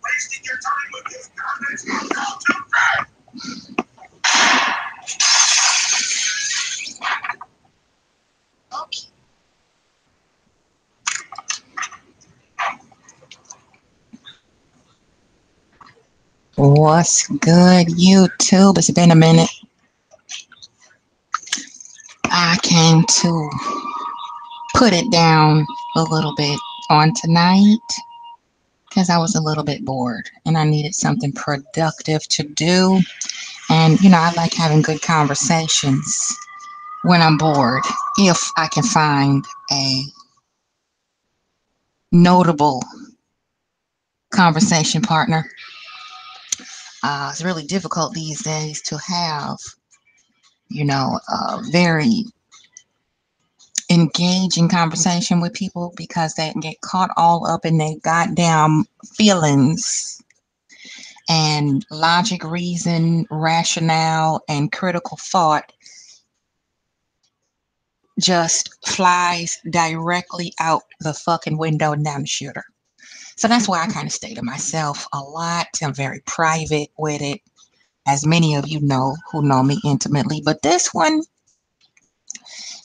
wasting your time with this garbage. Okay. What's good, YouTube? It's been a minute. I came to put it down a little bit on tonight because I was a little bit bored and I needed something productive to do. And, I like having good conversations when I'm bored if I can find a notable conversation partner. It's really difficult these days to have, a very engaging conversation with people because they get caught all up in their goddamn feelings and logic, reason, rationale, and critical thought just flies directly out the fucking window and down the shooter. So that's why I kind of stay to myself a lot. I'm very private with it, as many of you know who know me intimately. But this one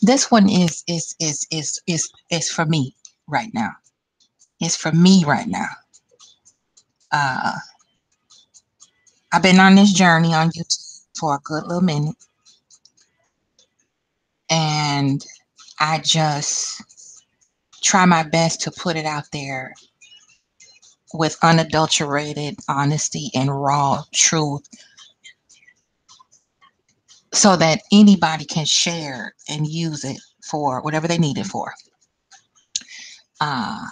is for me right now. It's for me right now. Uh, I've been on this journey on YouTube for a good little minute, and I just try my best to put it out there with unadulterated honesty and raw truth so that anybody can share and use it for whatever they need it for. Uh,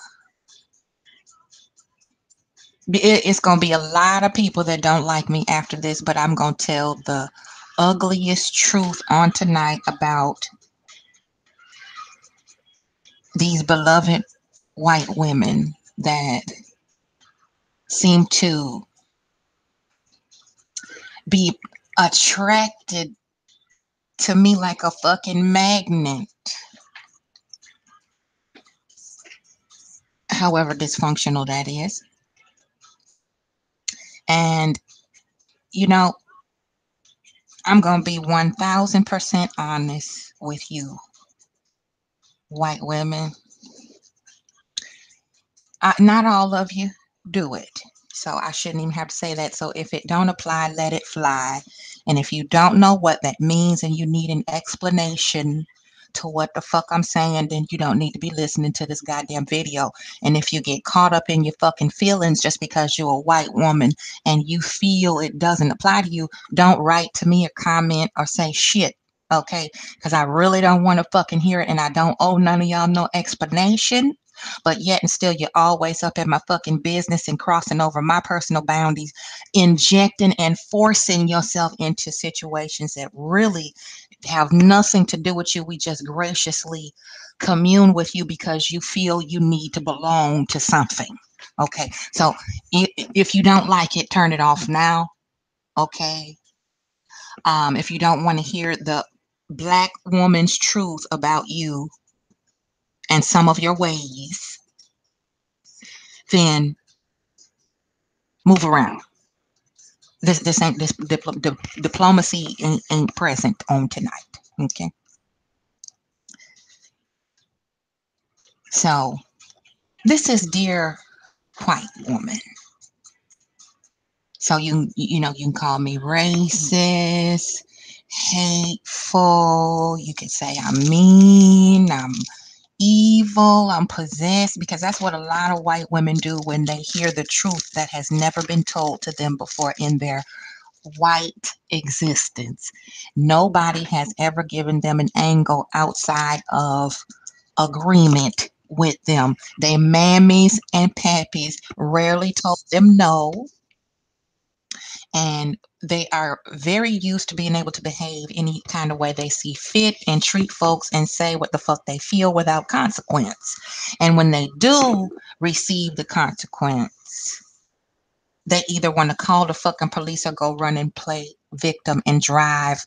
it's going to be a lot of people that don't like me after this, but I'm going to tell the ugliest truth on tonight about these beloved white women that seem to be attracted to me like a fucking magnet, however dysfunctional that is. And, you know, I'm going to be 1000% honest with you, white women. Not all of you do it. So I shouldn't even have to say that. So if it don't apply, let it fly. And if you don't know what that means and you need an explanation to what the fuck I'm saying, then you don't need to be listening to this goddamn video. And if you get caught up in your fucking feelings just because you're a white woman and you feel it doesn't apply to you, don't write to me or comment or say shit. Okay? Because I really don't want to fucking hear it and I don't owe none of y'all no explanation, but yet and still you're always up in my fucking business and crossing over my personal boundaries, injecting and forcing yourself into situations that really have nothing to do with you. We just graciously commune with you because you feel you need to belong to something. Okay, so if you don't like it, turn it off now. Okay, if you don't want to hear the black woman's truth about you and some of your ways, then move around. This ain't diplomacy ain't present on tonight. Okay, so this is dear white woman. So you can call me racist, hateful. You can say I'm mean, I'm evil, I'm possessed, because that's what a lot of white women do when they hear the truth that has never been told to them before in their white existence. Nobody has ever given them an angle outside of agreement with them. Their mammies and pappies rarely told them no, and they are very used to being able to behave any kind of way they see fit and treat folks and say what the fuck they feel without consequence. And when they do receive the consequence, they either want to call the fucking police or go run and play victim and drive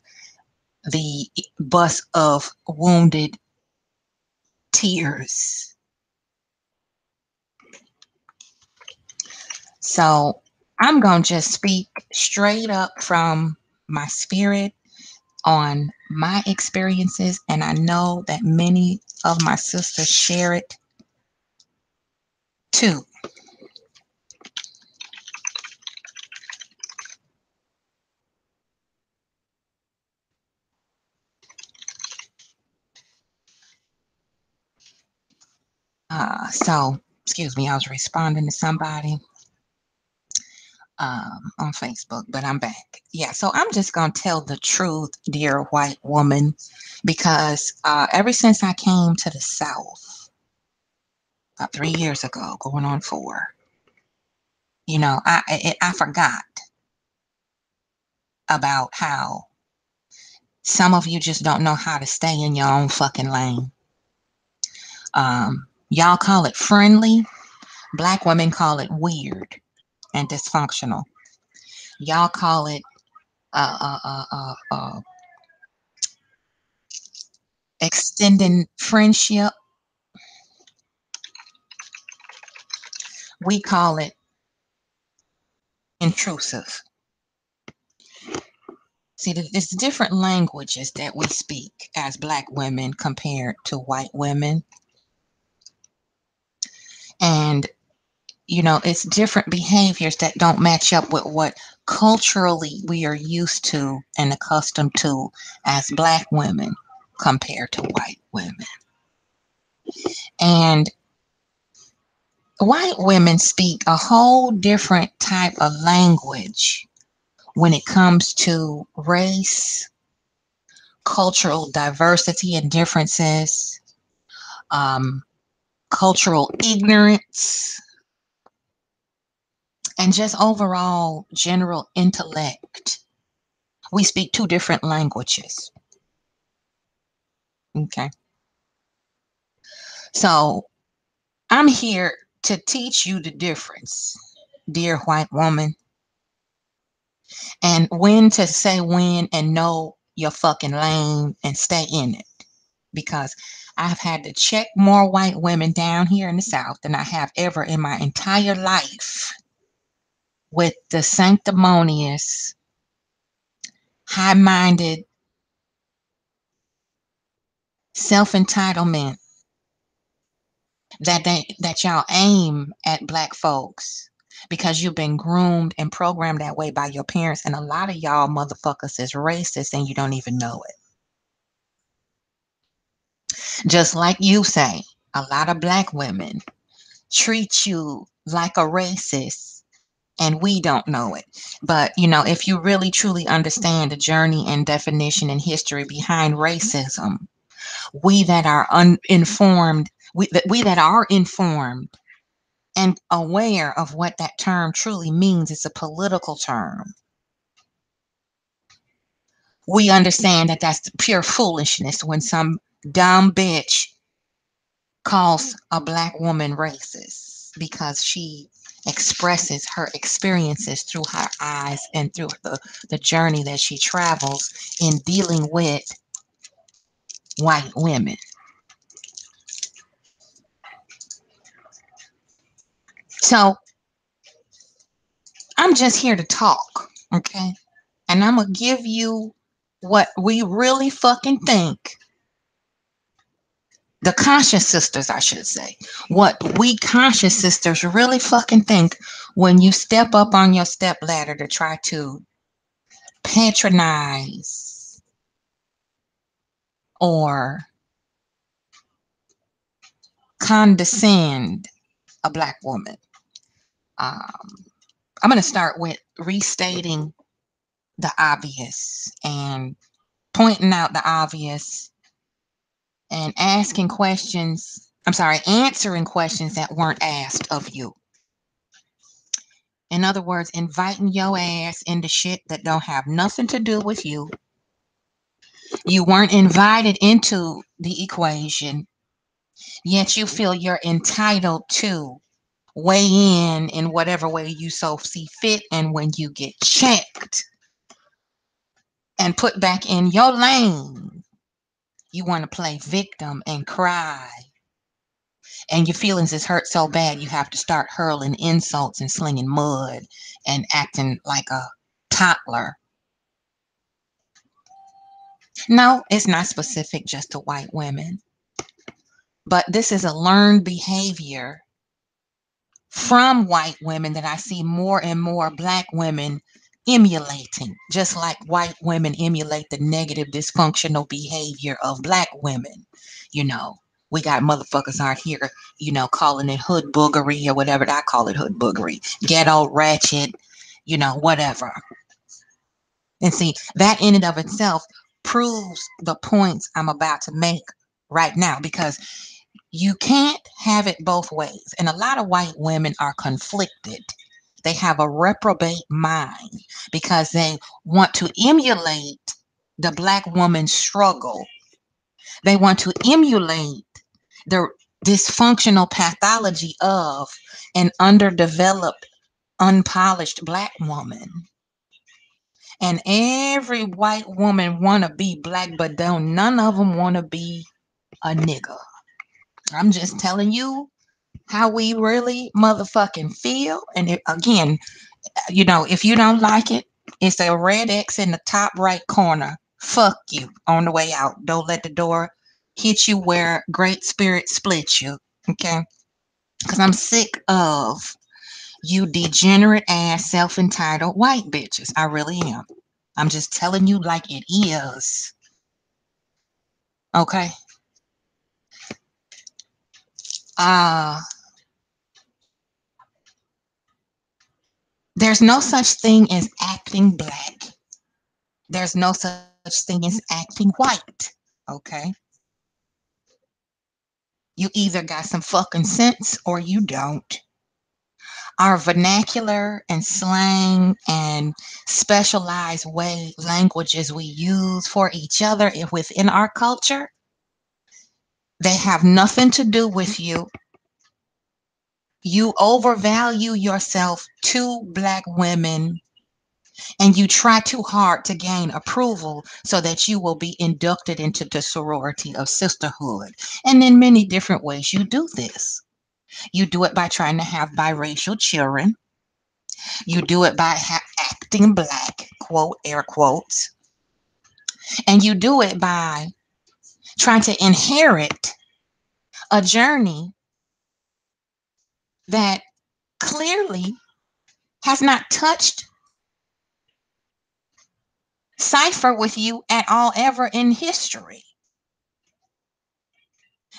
the bus of wounded tears. So I'm going to just speak straight up from my spirit on my experiences, and I know that many of my sisters share it too. So, excuse me, I was responding to somebody on Facebook, but I'm back. Yeah, so I'm just going to tell the truth, dear white woman, because ever since I came to the South about 3 years ago, going on 4, I forgot about how some of you just don't know how to stay in your own fucking lane. Y'all call it friendly. Black women call it weird and dysfunctional. Y'all call it extending friendship. We call it intrusive. See, there's different languages that we speak as Black women compared to white women. And, it's different behaviors that don't match up with what culturally we are used to and accustomed to as Black women compared to white women. And white women speak a whole different type of language when it comes to race, cultural diversity and differences, um, cultural ignorance, and just overall general intellect. We speak 2 different languages. Okay. So I'm here to teach you the difference, dear white woman, and when to say when and know your fucking lane and stay in it. Because I've had to check more white women down here in the South than I have ever in my entire life with the sanctimonious, high minded, self entitlement that y'all aim at Black folks because you've been groomed and programmed that way by your parents, and a lot of y'all motherfuckers is racist and you don't even know it. Just like you say, a lot of Black women treat you like a racist and we don't know it. But, if you really truly understand the journey and definition and history behind racism, we that are uninformed, we that are informed and aware of what that term truly means, it's a political term. We understand that that's pure foolishness when some dumb bitch calls a Black woman racist because she expresses her experiences through her eyes and through the journey that she travels in dealing with white women. So I'm just here to talk, okay? And I'm going to give you what we really fucking think. The conscious sisters, I should say. What we conscious sisters really fucking think when you step up on your step ladder to try to patronize or condescend a Black woman. I'm going to start with restating the obvious and pointing out the obvious and asking questions. I'm sorry, answering questions that weren't asked of you. In other words, inviting your ass into shit that don't have nothing to do with you. You weren't invited into the equation, yet you feel you're entitled to weigh in whatever way you so see fit. And when you get checked and put back in your lane, you want to play victim and cry and your feelings is hurt so bad you have to start hurling insults and slinging mud and acting like a toddler. No, it's not specific just to white women, but this is a learned behavior from white women that I see more and more black women emulating, just like white women emulate the negative dysfunctional behavior of black women. You know, we got motherfuckers out here, calling it hood boogery or whatever. I call it hood boogery, ghetto ratchet, whatever. And see, that in and of itself proves the points I'm about to make right now, because you can't have it both ways. And a lot of white women are conflicted. They have a reprobate mind because they want to emulate the black woman's struggle. They want to emulate the dysfunctional pathology of an underdeveloped, unpolished black woman. And every white woman want to be black, but don't none of them want to be a nigga. I'm just telling you how we really motherfucking feel. And again, if you don't like it, it's a red X in the top right corner. Fuck you on the way out. Don't let the door hit you where great spirit split you. Okay? Because I'm sick of you degenerate ass self entitled white bitches. I really am. I'm just telling you like it is. Okay? Uh, there's no such thing as acting black. There's no such thing as acting white. Okay? You either got some fucking sense or you don't. Our vernacular and slang and specialized languages we use for each other within our culture, they have nothing to do with you. You overvalue yourself to black women, and you try too hard to gain approval so that you will be inducted into the sorority of sisterhood. And in many different ways you do this. You do it by trying to have biracial children. You do it by acting black, quote, air quotes. And you do it by trying to inherit a journey that clearly has not touched cipher with you at all ever in history.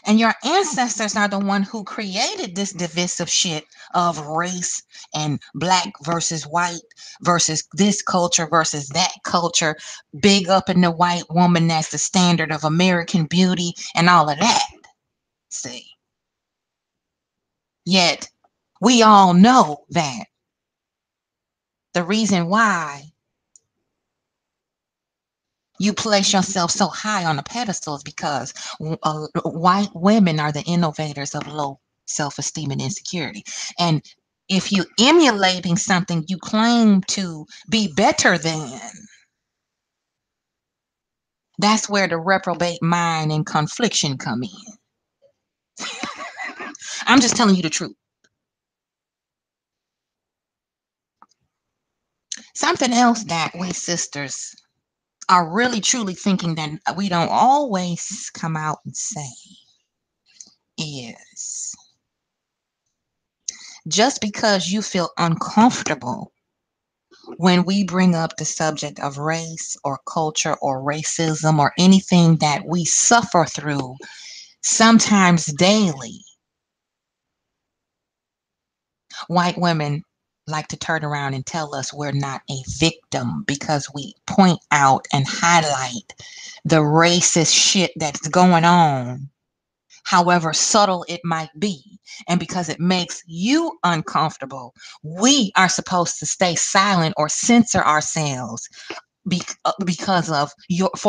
And your ancestors are the one who created this divisive shit of race and black versus white versus this culture versus that culture, big up in the white woman as the standard of American beauty and all of that. See, yet we all know that the reason why you place yourself so high on a pedestal is because white women are the innovators of low self-esteem and insecurity. And if you emulating something you claim to be better than, that's where the reprobate mind and confliction come in. I'm just telling you the truth. Something else that we sisters are really truly thinking that we don't always come out and say is, just because you feel uncomfortable when we bring up the subject of race or culture or racism or anything that we suffer through, sometimes daily, white women like to turn around and tell us we're not a victim because we point out and highlight the racist shit that's going on, however subtle it might be. And because it makes you uncomfortable, we are supposed to stay silent or censor ourselves because of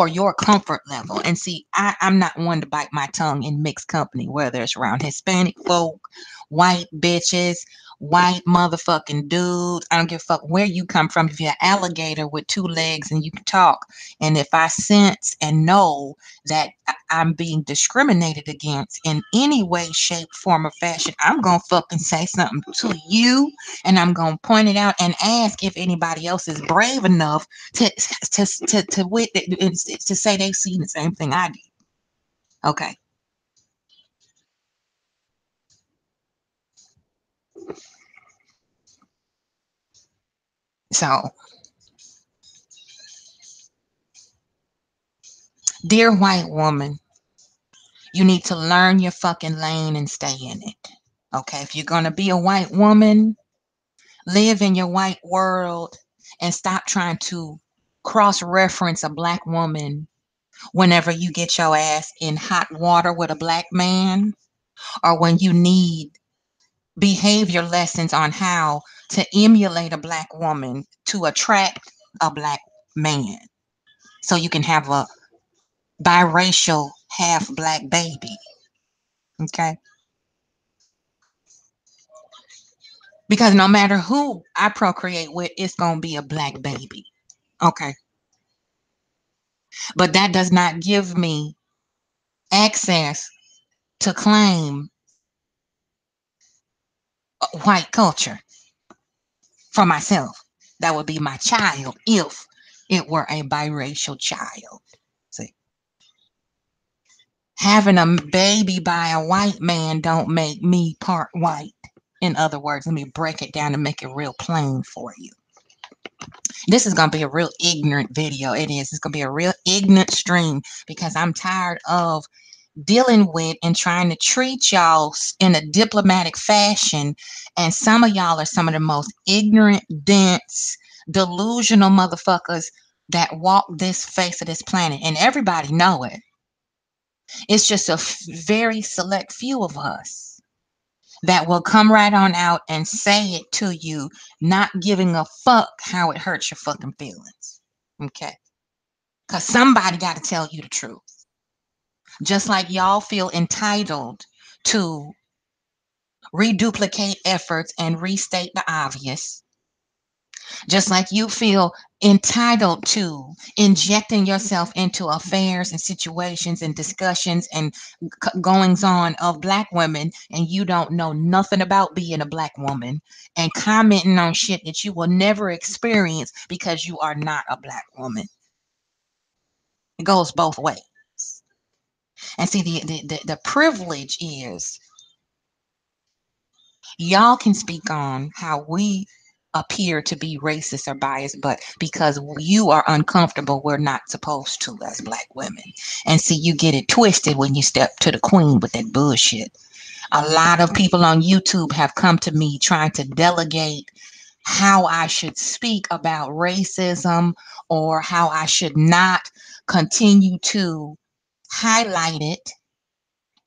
your comfort level. And see, I'm not one to bite my tongue in mixed company, whether it's around Hispanic folk, white bitches, white motherfucking dudes. I don't give a fuck where you come from. If you're an alligator with two legs and you can talk, and if I sense and know that I'm being discriminated against in any way, shape, form, or fashion, I'm gonna fucking say something to you, and I'm gonna point it out and ask if anybody else is brave enough to say they've seen the same thing I did. Okay. So, dear white woman, you need to learn your fucking lane and stay in it. Okay. If you're going to be a white woman, live in your white world and stop trying to cross reference a black woman whenever you get your ass in hot water with a black man or when you need behavior lessons on how to emulate a black woman to attract a black man so you can have a biracial half black baby. Okay. Because no matter who I procreate with, it's going to be a black baby. Okay. But that does not give me access to claim white culture for myself. That would be my child if it were a biracial child. See, having a baby by a white man don't make me part white. In other words, let me break it down and make it real plain for you. This is going to be a real ignorant video. It is. It's going to be a real ignorant stream because I'm tired of dealing with and trying to treat y'all in a diplomatic fashion. And some of y'all are some of the most ignorant, dense, delusional motherfuckers that walk this face of this planet. And everybody know it. It's just a very select few of us that will come right on out and say it to you, not giving a fuck how it hurts your fucking feelings. Okay? Because somebody got to tell you the truth. Just like y'all feel entitled to reduplicate efforts and restate the obvious, just like you feel entitled to injecting yourself into affairs and situations and discussions and goings on of black women and you don't know nothing about being a black woman and commenting on shit that you will never experience because you are not a black woman. It goes both ways. And see, the privilege is y'all can speak on how we appear to be racist or biased, but because you are uncomfortable, we're not supposed to as black women. And see, you get it twisted when you step to the queen with that bullshit. A lot of people on YouTube have come to me trying to delegate how I should speak about racism or how I should not continue to highlight it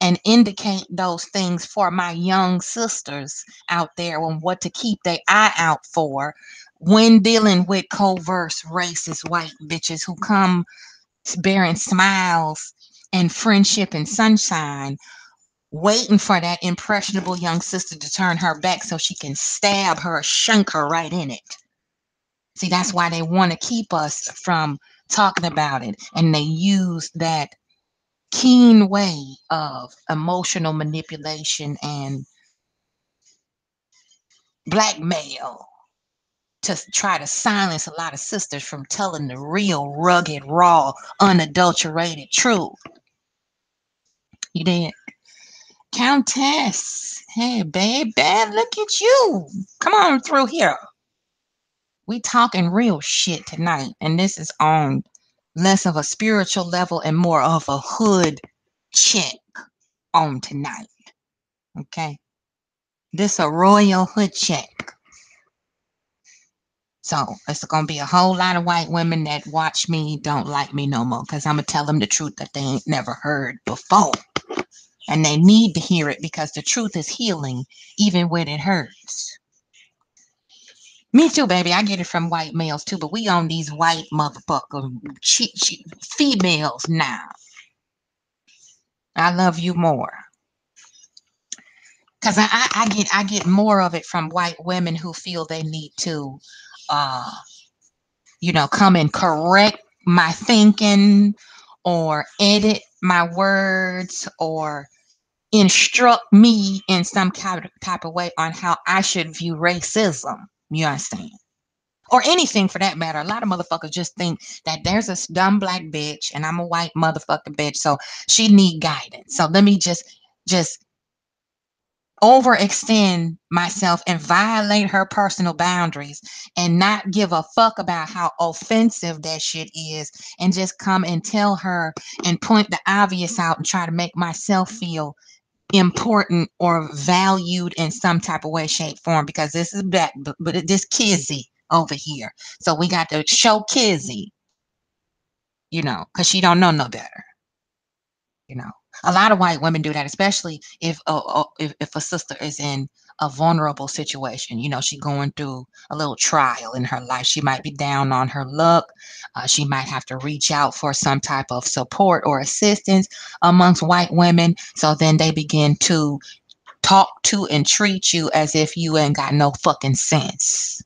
and indicate those things for my young sisters out there on what to keep their eye out for when dealing with covert racist white bitches who come bearing smiles and friendship and sunshine, waiting for that impressionable young sister to turn her back so she can stab her, shank her right in it. See, that's why they want to keep us from talking about it. And they use that keen way of emotional manipulation and blackmail to try to silence a lot of sisters from telling the real, rugged, raw, unadulterated truth. You did. Countess. Hey, babe, look at you. Come on through here. We talking real shit tonight, and this is on less of a spiritual level and more of a hood check on tonight. Okay? This a royal hood check. So it's gonna be a whole lot of white women that watch me don't like me no more because I'm gonna tell them the truth that they ain't never heard before. And they need to hear it because the truth is healing even when it hurts. Me too, baby. I get it from white males too, but we on these white motherfucker females now. I love you more. Because I get more of it from white women who feel they need to, uh, come and correct my thinking or edit my words or instruct me in some type of way on how I should view racism. You understand? Or anything for that matter. A lot of motherfuckers just think that there's a dumb black bitch and I'm a white motherfucking bitch, so she need guidance. So let me just overextend myself and violate her personal boundaries and not give a fuck about how offensive that shit is and just come and tell her and point the obvious out and try to make myself feel important or valued in some type of way, shape, form, because this is black, but this Kizzy over here. So we got to show Kizzy, because she don't know no better. You know, a lot of white women do that, especially if a sister is in a vulnerable situation. She going through a little trial in her life. She might be down on her luck. She might have to reach out for some type of support or assistance amongst white women. So then they begin to talk to and treat you as if you ain't got no fucking sense.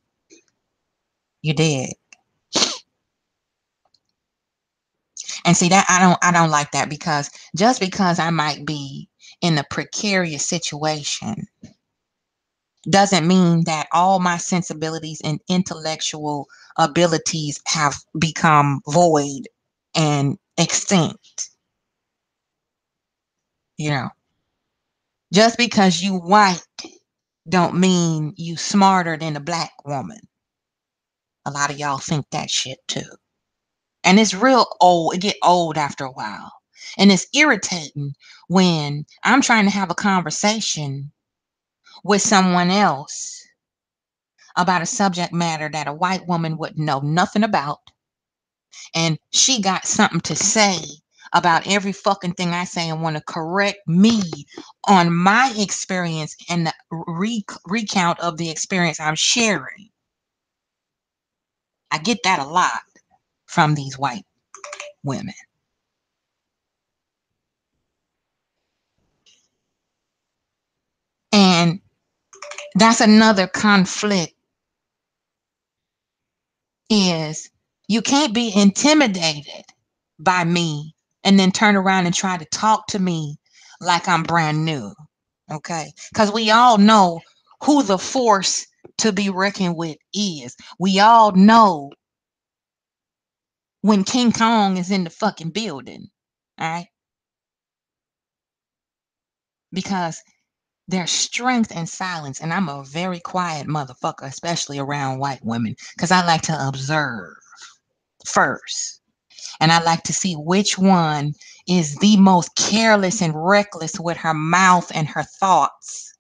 You did. And see that I don't like that, because just because I might be in a precarious situation doesn't mean that all my sensibilities and intellectual abilities have become void and extinct. You know, just because you white don't mean you smarter than a black woman. A lot of y'all think that shit too. And it's real old. It get old after a while. And it's irritating when I'm trying to have a conversation with someone else about a subject matter that a white woman would know nothing about. And she got something to say about every fucking thing I say and want to correct me on my experience and the recount of the experience I'm sharing. I get that a lot from these white women. And that's another conflict, is you can't be intimidated by me and then turn around and try to talk to me like I'm brand new. Okay? Because we all know who the force to be reckoned with is. We all know when King Kong is in the fucking building. All right? Because there's strength in silence. And I'm a very quiet motherfucker, especially around white women, because I like to observe first. And I like to see which one is the most careless and reckless with her mouth and her thoughts,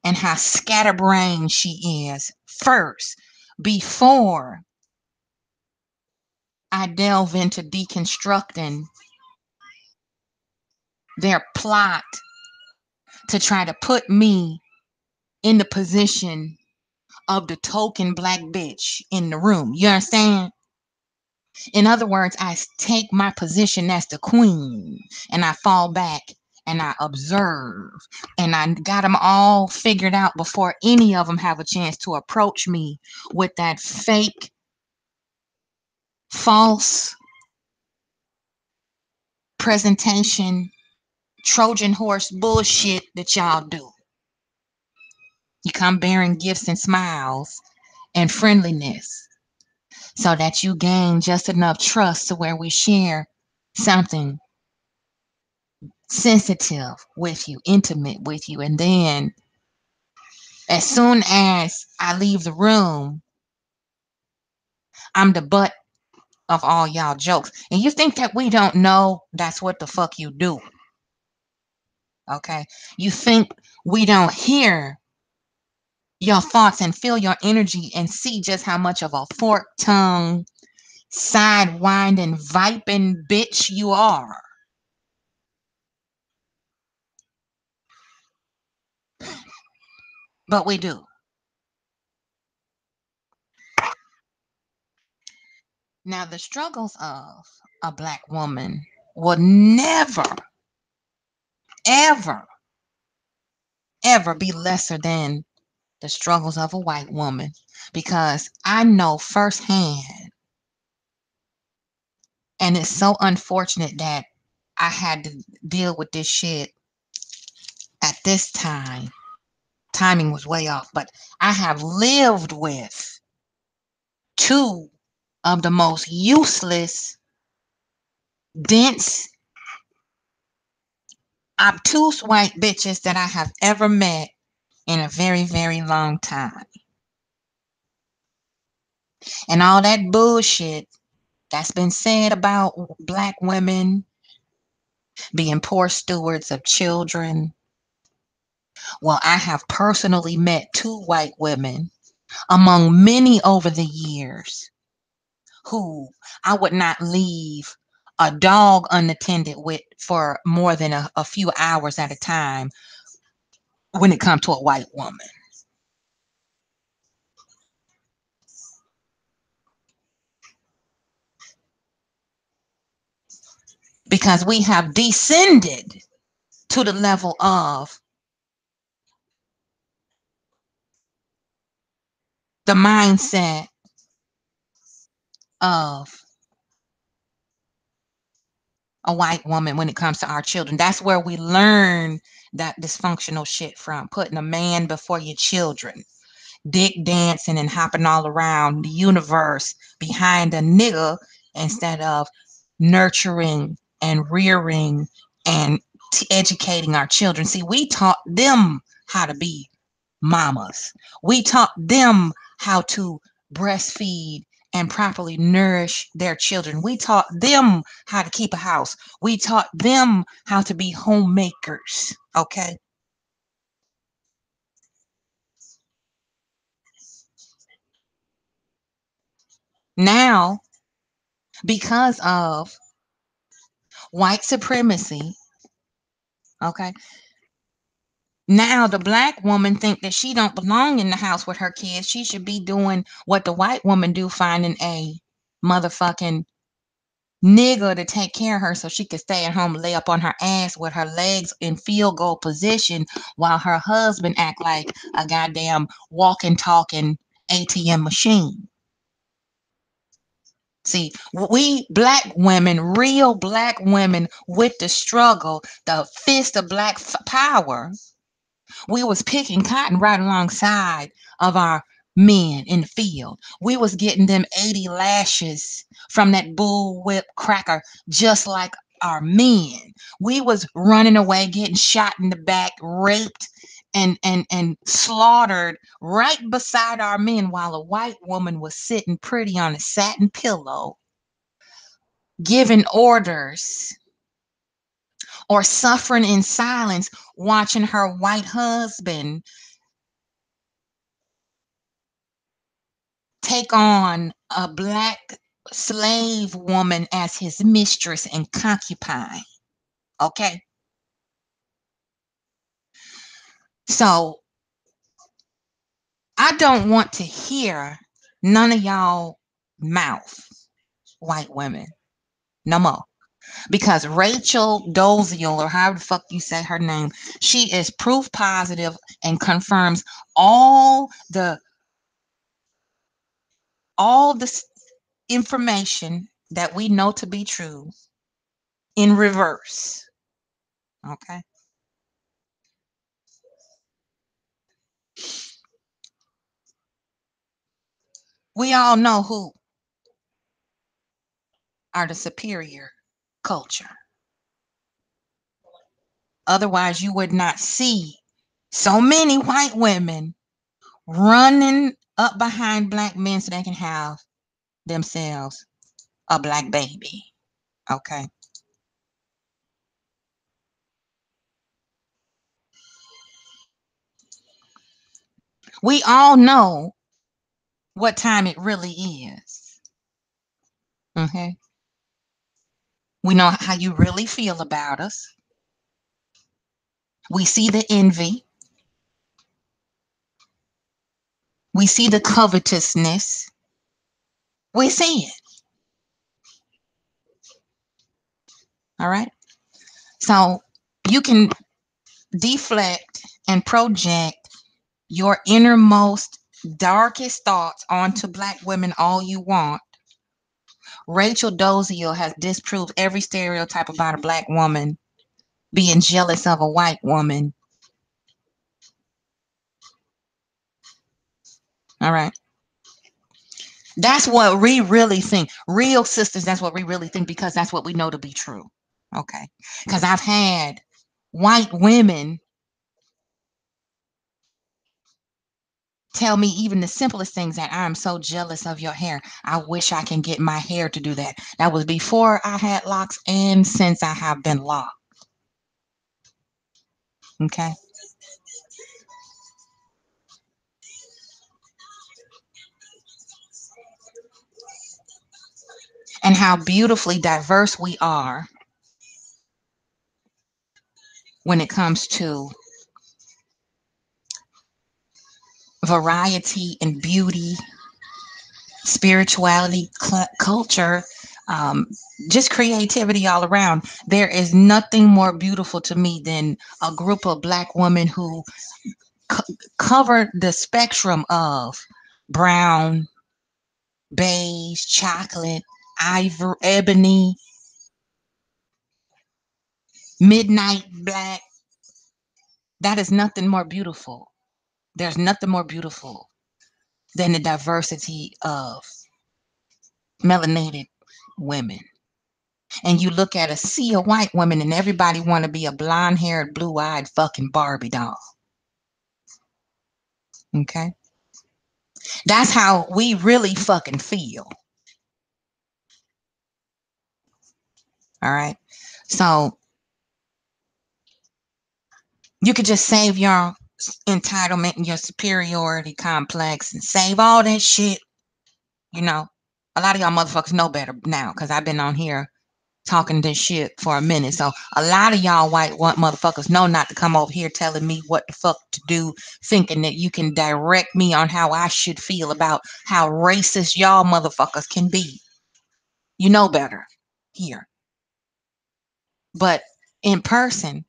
and how scatterbrained she is first, before I delve into deconstructing their plot to try to put me in the position of the token black bitch in the room. You understand? In other words, I take my position as the queen and I fall back and I observe, and I got them all figured out before any of them have a chance to approach me with that fake, false presentation, Trojan horse bullshit that y'all do. You come bearing gifts and smiles and friendliness so that you gain just enough trust to where we share something sensitive with you, intimate with you. And then as soon as I leave the room, I'm the butt of all y'all jokes. And you think that we don't know that's what the fuck you do. Okay? You think we don't hear your thoughts and feel your energy and see just how much of a fork tongue, sidewinding, viping bitch you are. But we do. Now, the struggles of a black woman will never, ever, ever be lesser than the struggles of a white woman, because I know firsthand, and it's so unfortunate that I had to deal with this shit at this time. Timing was way off, but I have lived with two of the most useless, dense, obtuse white bitches that I have ever met in a very, very long time. And all that bullshit that's been said about black women being poor stewards of children. Well, I have personally met two white women among many over the years who I would not leave a dog unattended with for more than a few hours at a time when it comes to a white woman. Because we have descended to the level of the mindset of a white woman when it comes to our children. That's where we learn that dysfunctional shit from, putting a man before your children, dick dancing and hopping all around the universe behind a nigga instead of nurturing and rearing and educating our children. See, we taught them how to be mamas. We taught them how to breastfeed and properly nourish their children. We taught them how to keep a house. We taught them how to be homemakers. Okay. Now, because of white supremacy, okay, now the black woman think that she don't belong in the house with her kids. She should be doing what the white woman do, finding a motherfucking nigga to take care of her so she could stay at home, lay up on her ass with her legs in field goal position while her husband act like a goddamn walking, talking ATM machine. See, we black women, real black women with the struggle, the fist of black power, we was picking cotton right alongside of our men in the field. We was getting them 80 lashes from that bull whip cracker just like our men. We was running away, getting shot in the back, raped and slaughtered right beside our men while a white woman was sitting pretty on a satin pillow giving orders or suffering in silence watching her white husband take on a black slave woman as his mistress and concubine. Okay. So I don't want to hear none of y'all mouth, white women, no more. Because Rachel Doziel, or however the fuck you say her name, she is proof positive and confirms all the all this information that we know to be true in reverse. Okay. We all know who are the superior culture. Otherwise, you would not see so many white women running up behind black men so they can have themselves a black baby. Okay. We all know what time it really is. Okay. We know how you really feel about us. We see the envy. We see the covetousness. We see it. All right. So you can deflect and project your innermost, darkest thoughts onto black women all you want. Rachel Dozier has disproved every stereotype about a black woman being jealous of a white woman. All right. That's what we really think. Real sisters, that's what we really think because that's what we know to be true. Okay. Because I've had white women tell me even the simplest things that I'm so jealous of your hair. I wish I can get my hair to do that. That was before I had locks and since I have been locked. Okay. And how beautifully diverse we are when it comes to variety and beauty, spirituality, culture, um, just creativity all around. There is nothing more beautiful to me than a group of black women who cover the spectrum of brown, beige, chocolate, ivory, ebony, midnight black. That is nothing more beautiful. There's nothing more beautiful than the diversity of melanated women. And you look at a sea of white women and everybody want to be a blonde-haired, blue-eyed fucking Barbie doll. Okay? That's how we really fucking feel. All right? So you could just save your entitlement and your superiority complex and save all that shit. You know, a lot of y'all motherfuckers know better now because I've been on here talking this shit for a minute. So a lot of y'all white motherfuckers know not to come over here telling me what the fuck to do, thinking that you can direct me on how I should feel about how racist y'all motherfuckers can be. You know better here. But in person,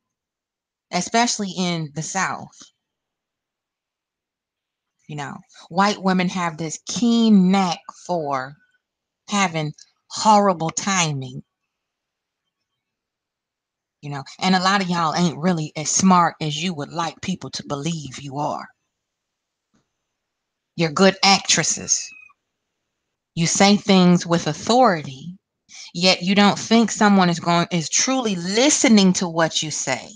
especially in the South, you know, white women have this keen knack for having horrible timing, you know, and a lot of y'all ain't really as smart as you would like people to believe you are. You're good actresses. You say things with authority, yet you don't think someone is truly listening to what you say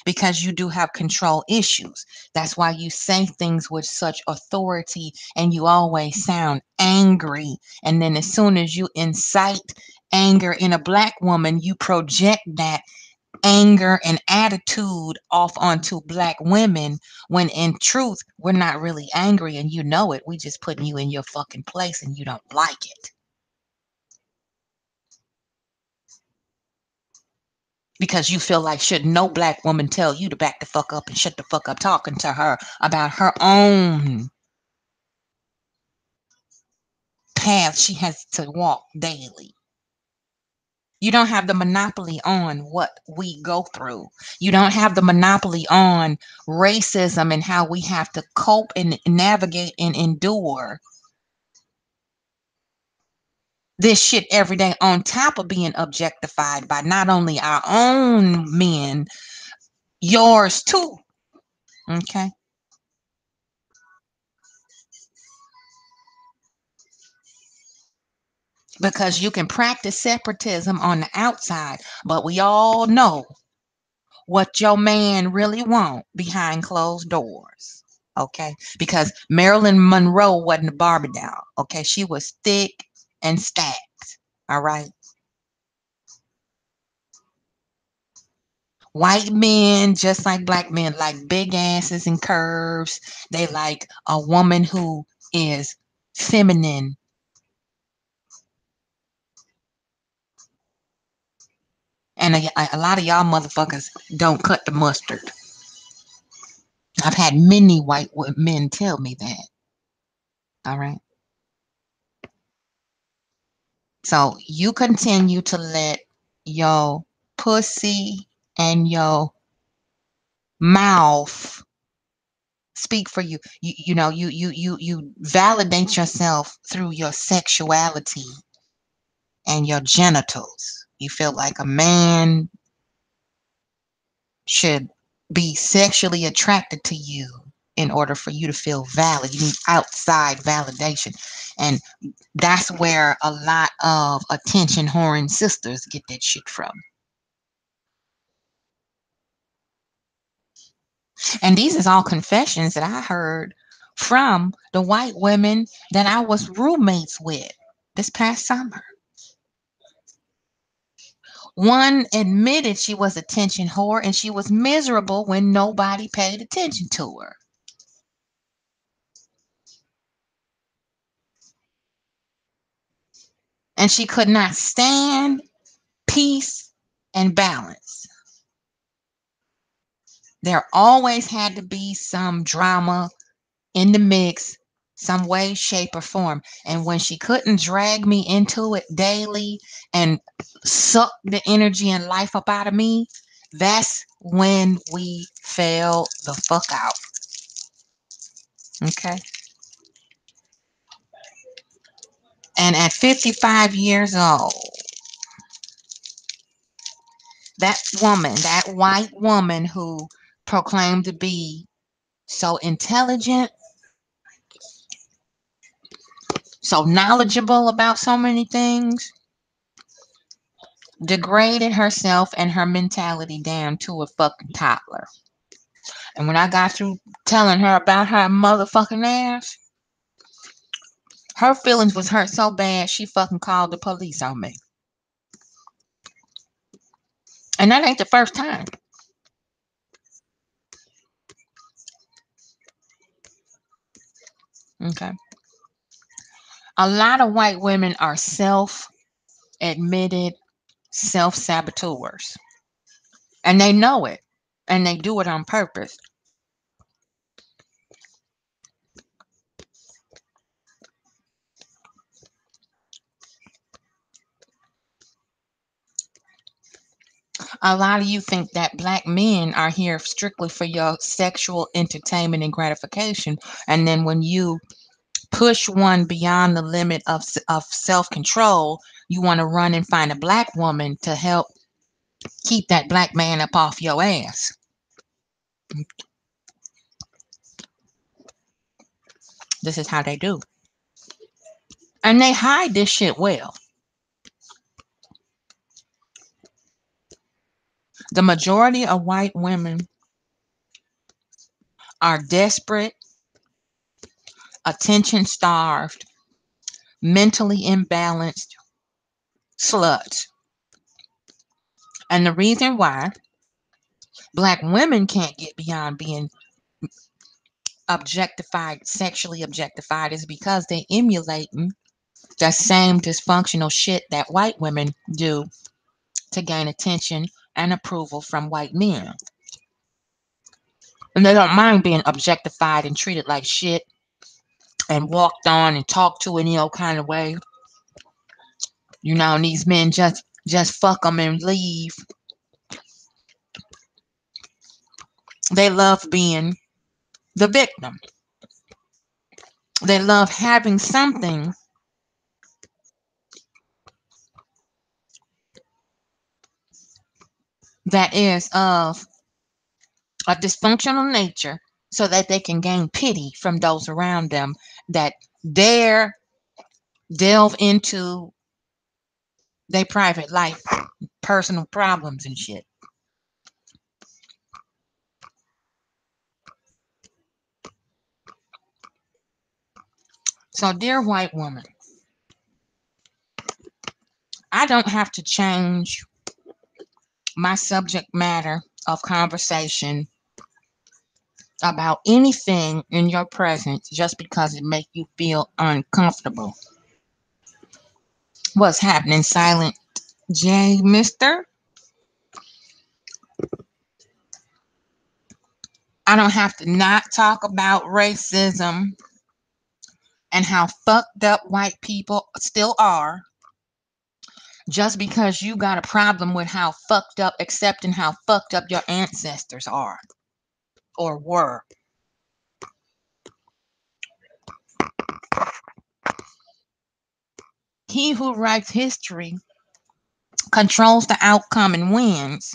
because you do have control issues. That's why you say things with such authority and you always sound angry. And then as soon as you incite anger in a black woman, you project that anger and attitude off onto black women when in truth we're not really angry and you know it. We just putting you in your fucking place and you don't like it because you feel like should no black woman tell you to back the fuck up and shut the fuck up talking to her about her own path she has to walk daily. You don't have the monopoly on what we go through. You don't have the monopoly on racism and how we have to cope and navigate and endure this shit every day on top of being objectified by not only our own men, yours too. Okay. Because you can practice separatism on the outside, but we all know what your man really want behind closed doors. Okay, because Marilyn Monroe wasn't a Barbie doll. Okay, she was thick and stacked. All right. White men, just like black men, like big asses and curves. They like a woman who is feminine. And a lot of y'all motherfuckers don't cut the mustard. I've had many white men tell me that. All right. So you continue to let your pussy and your mouth speak for you. You validate yourself through your sexuality and your genitals. You feel like a man should be sexually attracted to you in order for you to feel valid. You need outside validation. And that's where a lot of attention whoring sisters get that shit from. And these is all confessions that I heard from the white women that I was roommates with this past summer. One admitted she was a attention whore and she was miserable when nobody paid attention to her. And she could not stand peace and balance. There always had to be some drama in the mix, some way, shape, or form. And when she couldn't drag me into it daily and suck the energy and life up out of me, that's when we fell the fuck out. Okay. And at 55 years old, that woman, that white woman who proclaimed to be so intelligent, so knowledgeable about so many things, degraded herself and her mentality down to a fucking toddler. And when I got through telling her about her motherfucking ass, her feelings was hurt so bad she fucking called the police on me. And that ain't the first time. Okay. A lot of white women are self-admitted self-saboteurs. And they know it. And they do it on purpose. A lot of you think that black men are here strictly for your sexual entertainment and gratification. And then when you push one beyond the limit of self-control, you want to run and find a black woman to help keep that black man up off your ass. This is how they do. And they hide this shit well. The majority of white women are desperate, attention starved, mentally imbalanced sluts. And the reason why black women can't get beyond being objectified, sexually objectified, is because they emulating the same dysfunctional shit that white women do to gain attention and approval from white men. And they don't mind being objectified and treated like shit and walked on and talked to any old kind of way. And these men just fuck them and leave. They love being the victim. They love having something that is of a dysfunctional nature so that they can gain pity from those around them that dare delve into their private life, personal problems and shit. So, dear white woman, I don't have to change my subject matter of conversation about anything in your presence just because it makes you feel uncomfortable. What's happening, Silent J, mister? I don't have to not talk about racism and how fucked up white people still are just because you got a problem with how fucked up, accepting how fucked up your ancestors are or were. he who writes history controls the outcome and wins.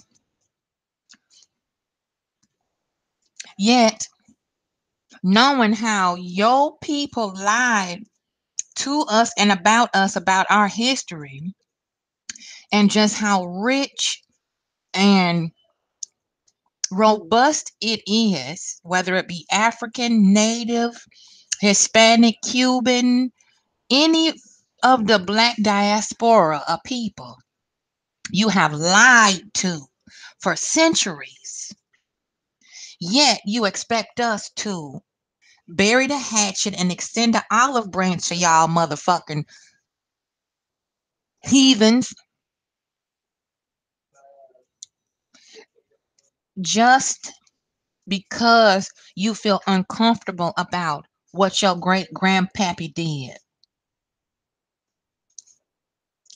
Yet, knowing how your people lied to us and about our history, and just how rich and robust it is, whether it be African, Native, Hispanic, Cuban, any of the black diaspora of people, you have lied to for centuries. Yet you expect us to bury the hatchet and extend the olive branch to y'all motherfucking heathens just because you feel uncomfortable about what your great grandpappy did.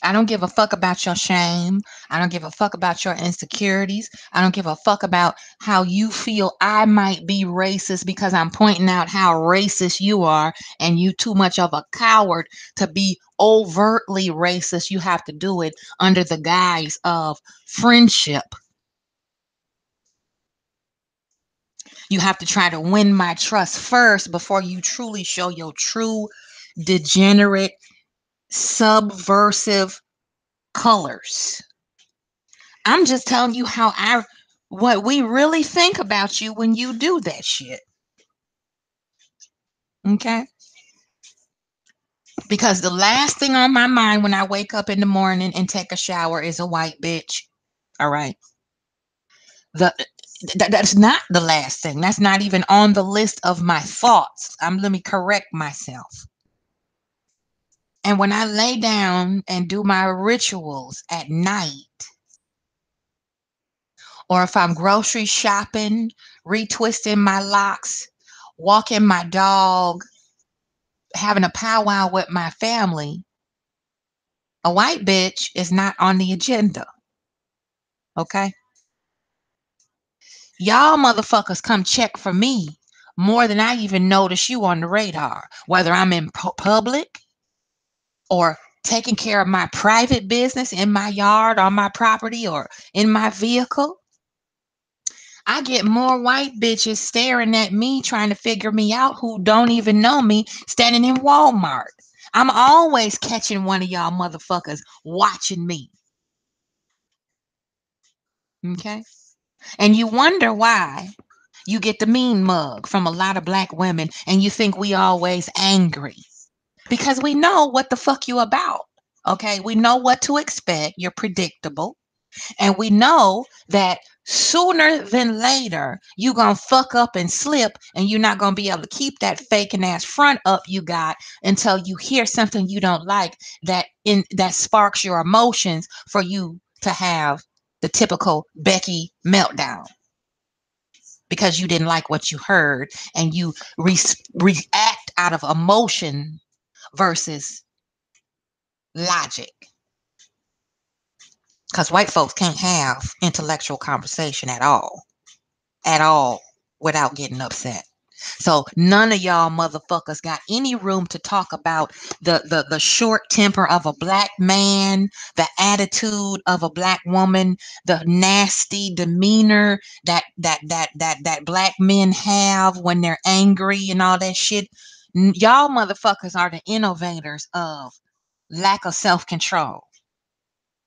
I don't give a fuck about your shame. I don't give a fuck about your insecurities. I don't give a fuck about how you feel I might be racist because I'm pointing out how racist you are and you too much of a coward to be overtly racist. You have to do it under the guise of friendship. You have to try to win my trust first before you truly show your true degenerate, subversive colors. I'm just telling you what we really think about you when you do that shit. Okay? Because the last thing on my mind when I wake up in the morning and take a shower is a white bitch. All right. The that's not the last thing. That's not even on the list of my thoughts. Let me correct myself. And when I lay down and do my rituals at night, or if I'm grocery shopping, retwisting my locks, walking my dog, having a powwow with my family, a white bitch is not on the agenda. Okay? Y'all motherfuckers come check for me more than I even notice you on the radar, whether I'm in public or taking care of my private business in my yard, on my property, or in my vehicle. I get more white bitches staring at me trying to figure me out who don't even know me standing in Walmart. I'm always catching one of y'all motherfuckers watching me. Okay? And you wonder why you get the mean mug from a lot of black women and you think we always angry. Because we know what the fuck you about. Okay? We know what to expect. You're predictable. And we know that sooner than later, you gonna fuck up and slip, and you're not gonna be able to keep that faking ass front up you got until you hear something you don't like that sparks your emotions for you to have the typical Becky meltdown because you didn't like what you heard and you react out of emotion versus logic. Because white folks can't have intellectual conversation at all, without getting upset. So none of y'all motherfuckers got any room to talk about the short temper of a black man, the attitude of a black woman, the nasty demeanor that black men have when they're angry and all that shit. Y'all motherfuckers are the innovators of lack of self-control,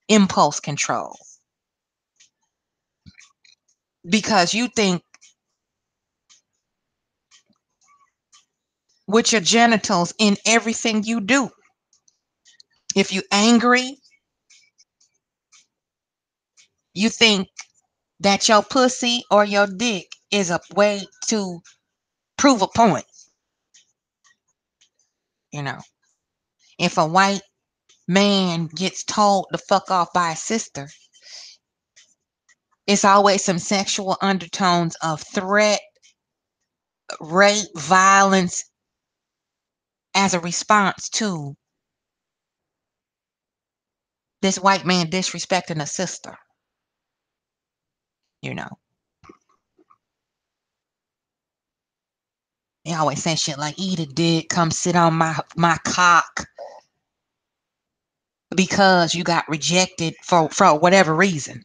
impulse control. Because you think with your genitals in everything you do. If you angry, you think that your pussy or your dick is a way to prove a point. You know, if a white man gets told to fuck off by a sister, it's always some sexual undertones of threat, rape, violence as a response to this white man disrespecting a sister. You know, they always say shit like, eat a dick, come sit on my cock. because you got rejected for whatever reason.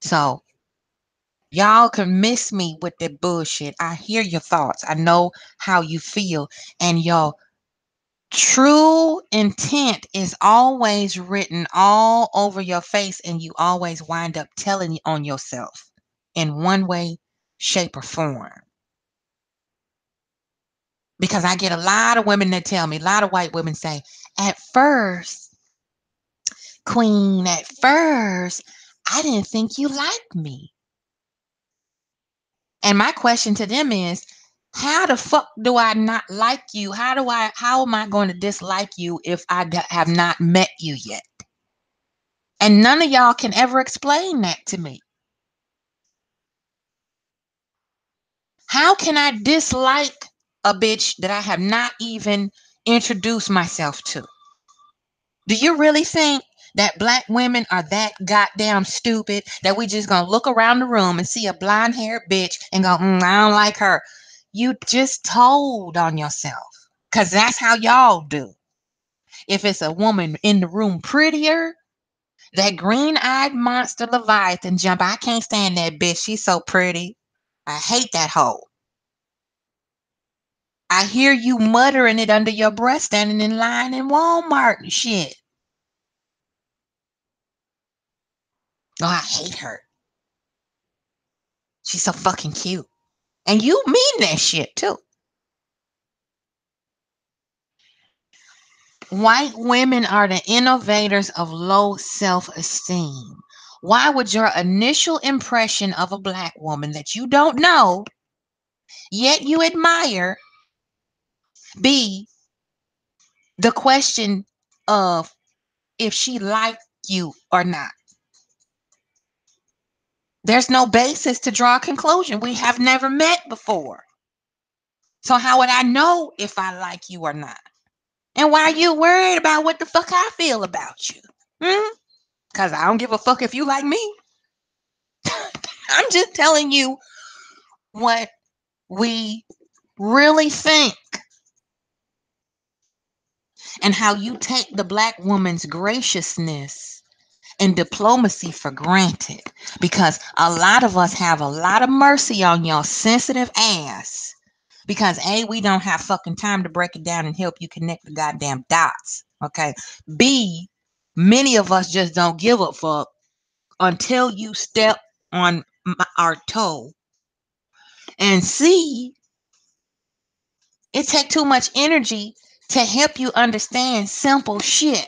So y'all can miss me with that bullshit. I hear your thoughts. I know how you feel, and your true intent is always written all over your face, and you always wind up telling on yourself in one way, shape, or form. Because I get a lot of women that tell me, a lot of white women say, at first, Queen, at first, I didn't think you liked me. And my question to them is, how the fuck do I not like you? How am I going to dislike you if have not met you yet? And none of y'all can ever explain that to me. How can I dislike a bitch that I have not even introduced myself to? Do you really think that black women are that goddamn stupid that we just gonna look around the room and see a blonde haired bitch and go, I don't like her? You just told on yourself. Cause that's how y'all do. If it's a woman in the room prettier, that green eyed monster Leviathan jump, I can't stand that bitch. She's so pretty. I hate that hoe. I hear you muttering it under your breath standing in line in Walmart and shit. Oh, I hate her. She's so fucking cute. And you mean that shit too. White women are the innovators of low self esteem. Why would your initial impression of a black woman that you don't know, yet you admire, be the question of if she liked you or not? There's no basis to draw a conclusion. We have never met before. So how would I know if I like you or not? And why are you worried about what the fuck I feel about you? Because I don't give a fuck if you like me. I'm just telling you what we really think and how you take the black woman's graciousness and diplomacy for granted. Because a lot of us have a lot of mercy on your sensitive ass. Because A, we don't have fucking time to break it down and help you connect the goddamn dots. Okay. B, many of us just don't give a fuck until you step on our toe. And C, it takes too much energy to help you understand simple shit.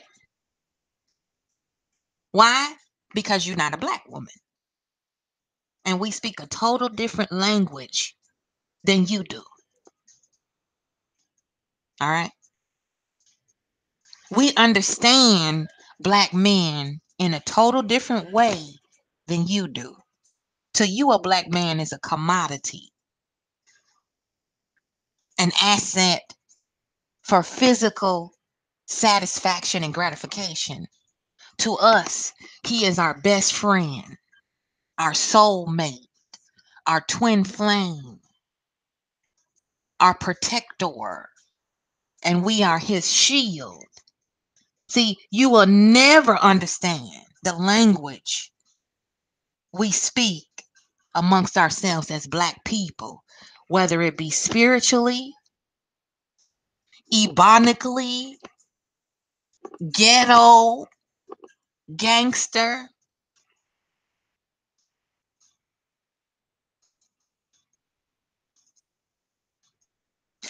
Why? Because you're not a black woman. And we speak a total different language than you do. All right. We understand black men in a total different way than you do. To you, a black man is a commodity, an asset for physical satisfaction and gratification. To us, he is our best friend, our soulmate, our twin flame, our protector, and we are his shield. See, you will never understand the language we speak amongst ourselves as black people, whether it be spiritually, ebonically, ghetto, gangster.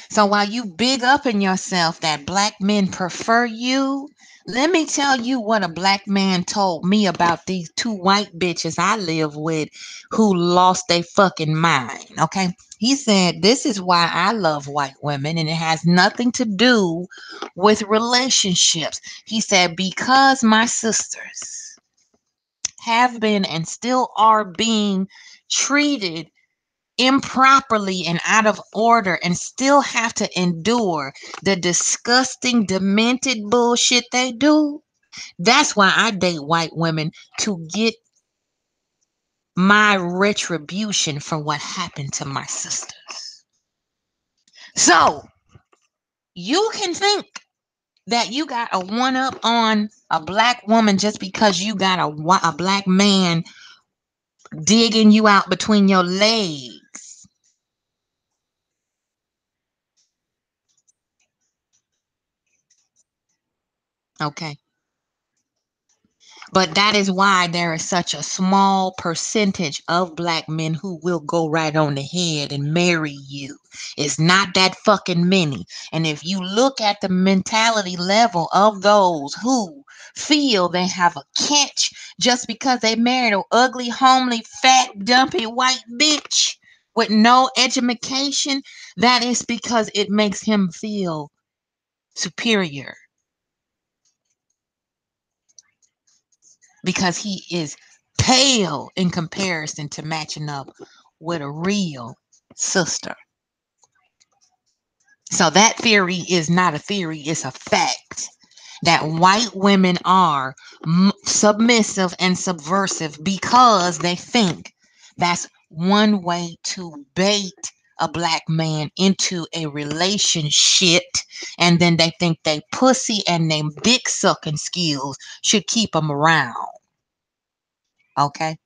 So while you big up in yourself that black men prefer you, let me tell you what a black man told me about these two white bitches I live with who lost their fucking mind. Okay. He said, this is why I love white women, and it has nothing to do with relationships. He said, because my sisters have been and still are being treated improperly and out of order and still have to endure the disgusting, demented bullshit they do. That's why I date white women, to get my retribution for what happened to my sisters. So you can think that you got a one up on a black woman just because you got a black man digging you out between your legs. Okay. But that is why there is such a small percentage of black men who will go right on the head and marry you. It's not that fucking many. And if you look at the mentality level of those who feel they have a catch just because they married an ugly, homely, fat, dumpy white bitch with no education, that is because it makes him feel superior because he is pale in comparison to matching up with a real sister. So that theory is not a theory, it's a fact that white women are submissive and subversive because they think that's one way to bait a black man into a relationship, and then they think they pussy and they dick sucking skills should keep them around. Okay.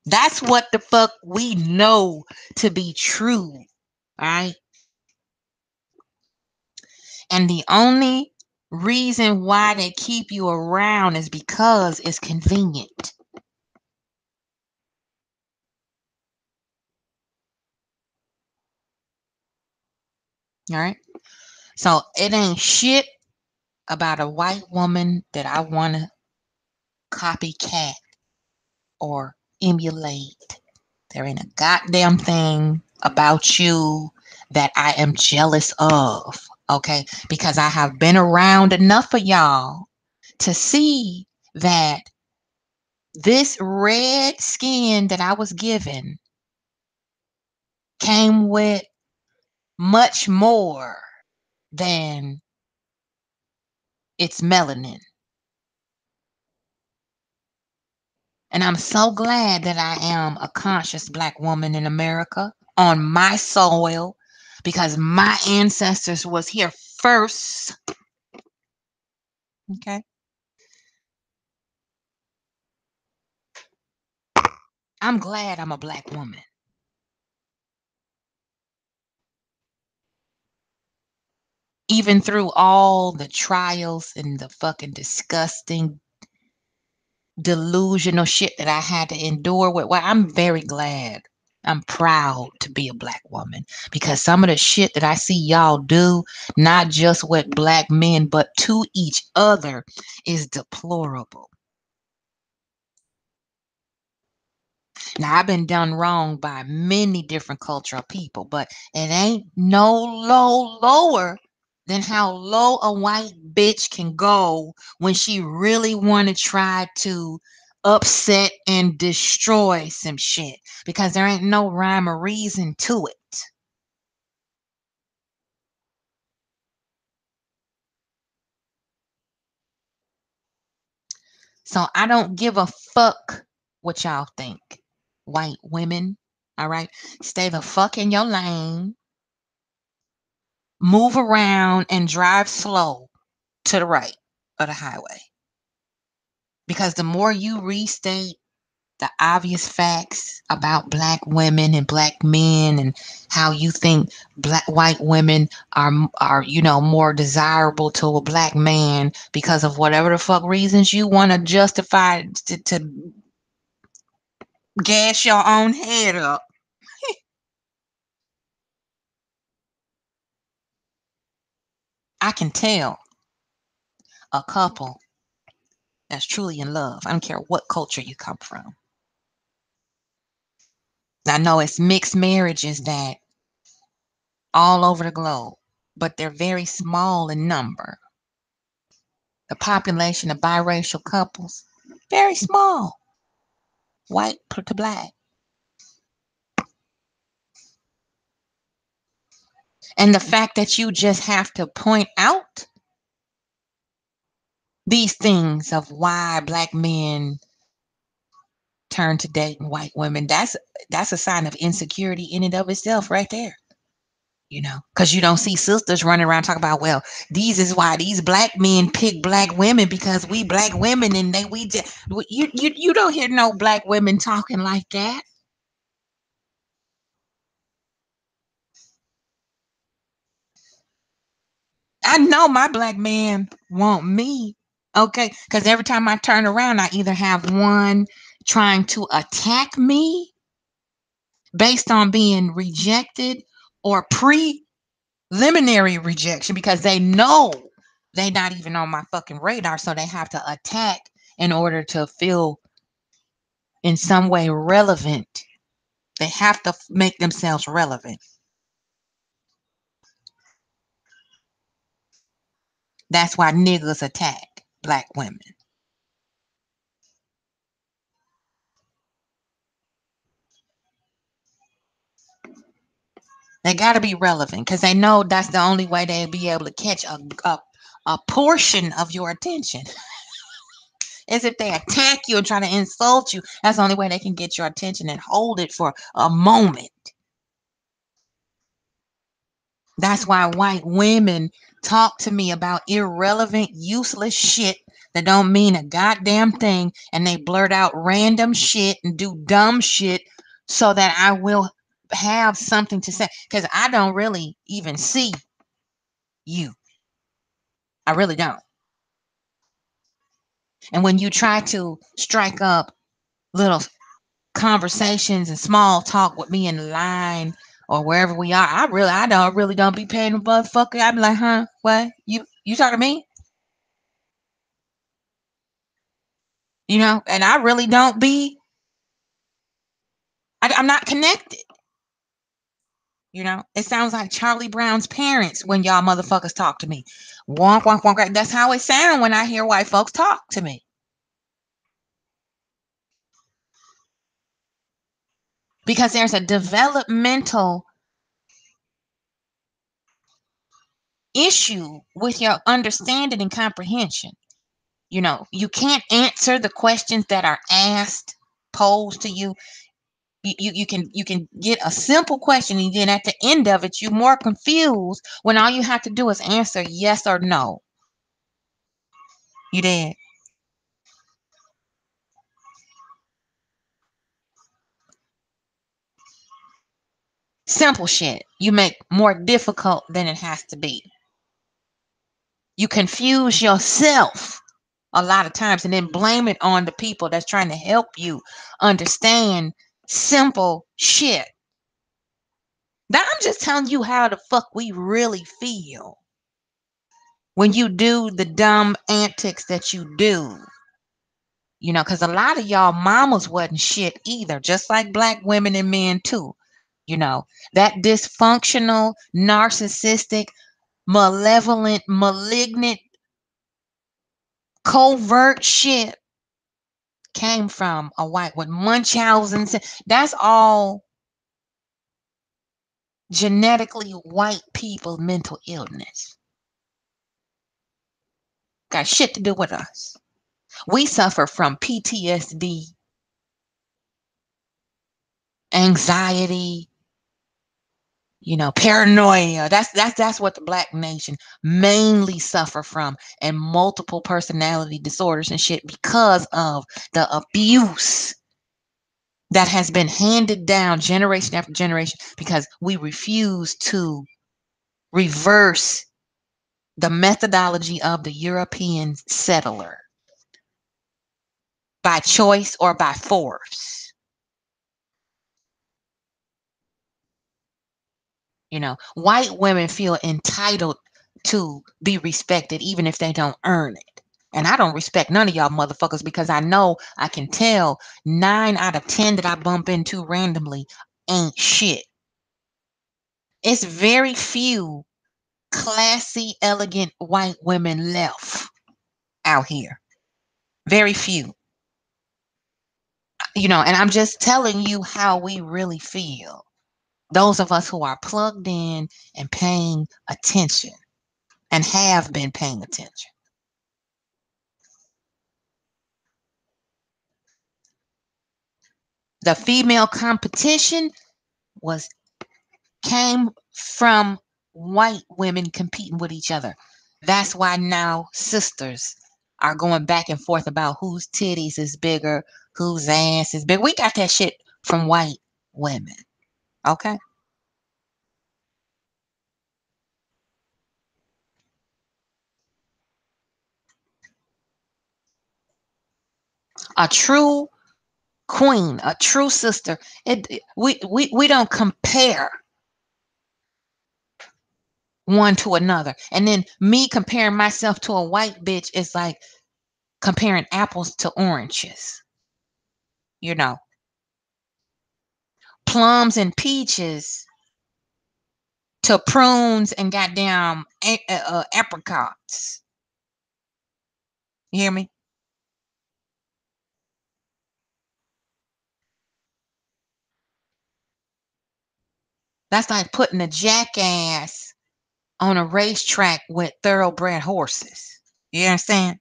That's what the fuck we know to be true. Right. And the only reason why they keep you around is because it's convenient. All right. So it ain't shit about a white woman that I want to copycat or emulate. There ain't a goddamn thing about you that I am jealous of. Okay. Because I have been around enough of y'all to see that this red skin that I was given came with much more than its melanin. And I'm so glad that I am a conscious black woman in America on my soil because my ancestors was here first. Okay. I'm glad I'm a black woman. Even through all the trials and the fucking disgusting delusional shit that I had to endure with. Well, I'm very glad. I'm proud to be a black woman because some of the shit that I see y'all do, not just with black men, but to each other, is deplorable. Now, I've been done wrong by many different cultural people, but it ain't no lower than how low a white bitch can go when she really want to try to upset and destroy some shit because there ain't no rhyme or reason to it. So I don't give a fuck what y'all think. White women, all right? Stay the fuck in your lane, move around, and drive slow to the right of the highway. Because the more you restate the obvious facts about black women and black men and how you think black white women are more desirable to a black man because of whatever the fuck reasons you want to justify to gas your own head up. I can tell a couple that's truly in love. I don't care what culture you come from. I know it's mixed marriages that all over the globe, but they're very small in number. The population of biracial couples, very small, white to black. And the fact that you just have to point out these things of why black men turn to dating white women. That's a sign of insecurity in and of itself right there. Because you don't see sisters running around talking about, well, these is why these black men pick black women because we black women and we just you don't hear no black women talking like that. I know my black man want me. Okay, because every time I turn around, I either have one trying to attack me based on being rejected or preliminary rejection because they know they not even on my fucking radar, so they have to attack in order to feel in some way relevant. They have to make themselves relevant. That's why niggas attack black women. They got to be relevant because they know that's the only way they'll be able to catch a portion of your attention. Is if they attack you and try to insult you. That's the only way they can get your attention and hold it for a moment. That's why white women talk to me about irrelevant, useless shit that don't mean a goddamn thing, and they blurt out random shit and do dumb shit so that I will have something to say. Because I don't really even see you. I really don't. And when you try to strike up little conversations and small talk with me in the line or wherever we are, I don't be paying the motherfucker. I be like, huh? What? You talking to me? And I really don't be. I'm not connected. It sounds like Charlie Brown's parents when y'all motherfuckers talk to me. Wonk, wonk, wonk. That's how it sounds when I hear white folks talk to me. Because there's a developmental issue with your understanding and comprehension. You can't answer the questions that are asked, posed to you. You can get a simple question, and then at the end of it, you're more confused when all you have to do is answer yes or no. You did. Simple shit you make more difficult than it has to be. You confuse yourself a lot of times and then blame it on the people that's trying to help you understand simple shit. Now I'm just telling you how the fuck we really feel when you do the dumb antics that you do. Because a lot of y'all mamas wasn't shit either, just like black women and men too. That dysfunctional, narcissistic, malevolent, malignant, covert shit came from a white with Munchausen. That's all genetically white people mental illness. Got shit to do with us. We suffer from PTSD, anxiety, paranoia. That's what the black nation mainly suffer from, and multiple personality disorders and shit because of the abuse that has been handed down generation after generation because we refuse to reverse the methodology of the European settler by choice or by force. White women feel entitled to be respected even if they don't earn it. And I don't respect none of y'all motherfuckers because I know I can tell 9 out of 10 that I bump into randomly ain't shit. It's very few classy, elegant white women left out here. Very few. And I'm just telling you how we really feel. Those of us who are plugged in and paying attention and have been paying attention. The female competition was came from white women competing with each other. That's why now sisters are going back and forth about whose titties is bigger, whose ass is big. We got that shit from white women. Okay? A true queen, a true sister. We don't compare one to another. And then me comparing myself to a white bitch is like comparing apples to oranges. You know, plums and peaches to prunes and goddamn apricots. You hear me? That's like putting a jackass on a racetrack with thoroughbred horses. You understand?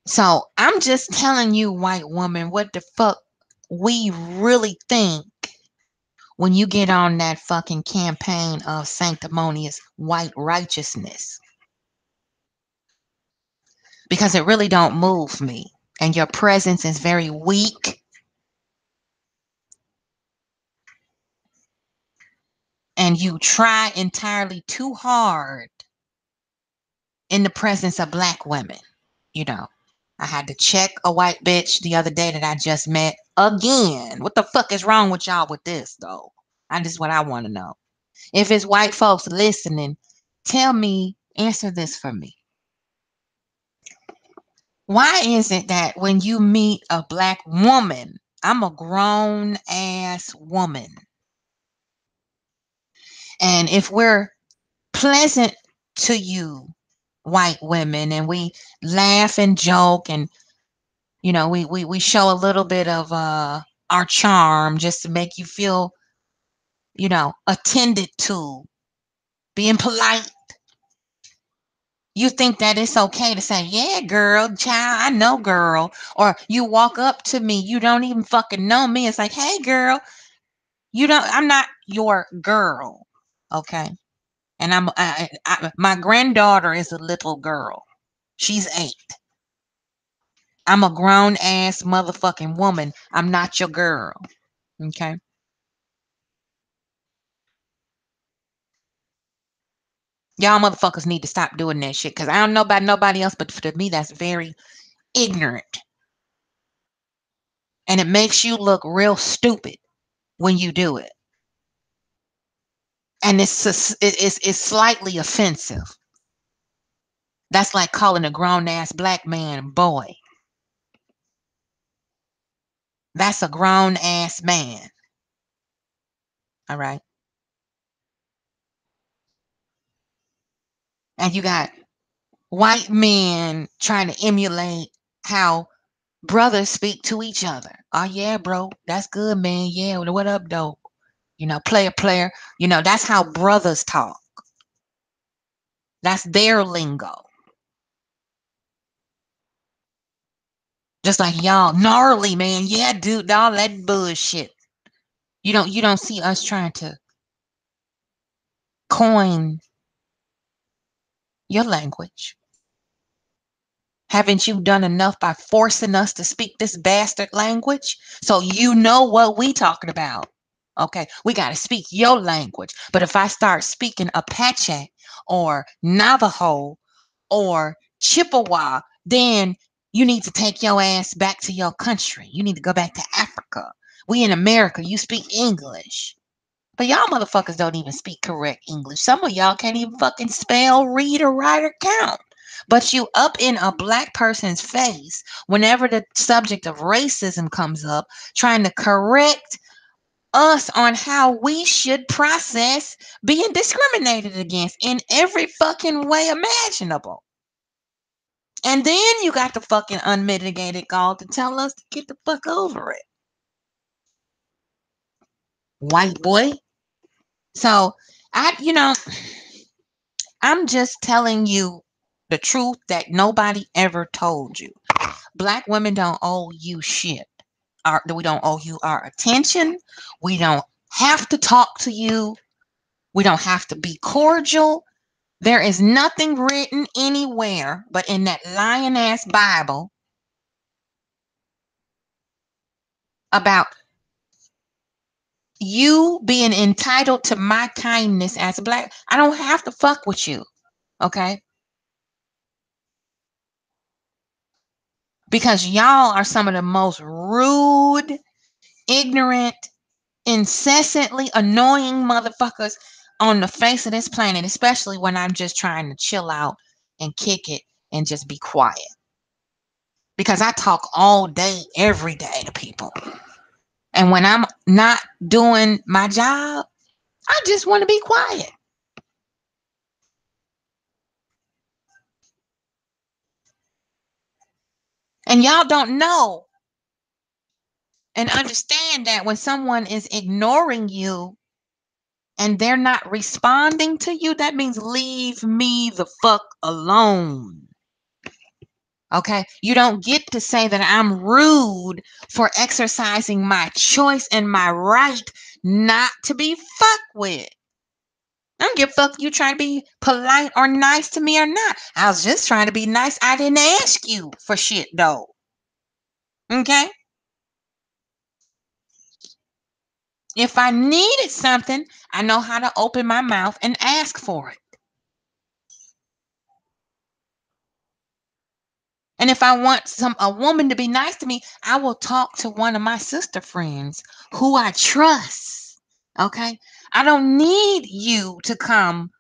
So I'm just telling you, white woman, what the fuck we really think when you get on that fucking campaign of sanctimonious white righteousness. Because it really don't move me. And your presence is very weak. And you try entirely too hard in the presence of black women. You know, I had to check a white bitch the other day that I just met again. What the fuck is wrong with y'all with this though? I just what I want to know. If it's white folks listening, tell me, answer this for me. Why is it that when you meet a black woman, I'm a grown ass woman, and if we're pleasant to you, white women, and we laugh and joke and we show a little bit of our charm just to make you feel attended to, being polite, you think that it's okay to say, yeah, girl, child, I know, girl. Or you walk up to me, you don't even fucking know me. It's like, hey, girl, I'm not your girl. Okay. And my granddaughter is a little girl. She's 8. I'm a grown ass motherfucking woman. I'm not your girl. Okay. Y'all motherfuckers need to stop doing that shit because I don't know about nobody else, but to me, that's very ignorant. And it makes you look real stupid when you do it. And it's slightly offensive. That's like calling a grown ass black man boy. That's a grown ass man. All right. And you got white men trying to emulate how brothers speak to each other. Oh yeah, bro. That's good, man. Yeah. What up, though? Player. That's how brothers talk. That's their lingo. Just like y'all, gnarly, man. Yeah, dude, all that bullshit. You don't see us trying to coin your language. Haven't you done enough by forcing us to speak this bastard language? So you know what we talking about. Okay, we got to speak your language. But if I start speaking Apache or Navajo or Chippewa, then you need to take your ass back to your country. You need to go back to Africa. We in America, you speak English. But y'all motherfuckers don't even speak correct English. Some of y'all can't even fucking spell, read, or write or count. But you up in a black person's face whenever the subject of racism comes up, trying to correct us on how we should process being discriminated against in every fucking way imaginable. And then you got the fucking unmitigated gall to tell us to get the fuck over it. White boy. So I'm just telling you the truth that nobody ever told you. Black women don't owe you shit. We don't owe you our attention. We don't have to talk to you. We don't have to be cordial. There is nothing written anywhere but in that lion ass Bible about you being entitled to my kindness as a black. I don't have to fuck with you, okay? Because y'all are some of the most rude, ignorant, incessantly annoying motherfuckers on the face of this planet, especially when I'm just trying to chill out and kick it and just be quiet. Because I talk all day, every day to people. And when I'm not doing my job, I just want to be quiet. And y'all don't know and understand that when someone is ignoring you and they're not responding to you, that means leave me the fuck alone. Okay? You don't get to say that I'm rude for exercising my choice and my right not to be fucked with. I don't give a fuck if you trying to be polite or nice to me or not. I was just trying to be nice. I didn't ask you for shit though. Okay? If I needed something, I know how to open my mouth and ask for it. And if I want a woman to be nice to me, I will talk to one of my sister friends who I trust. Okay? I don't need you to come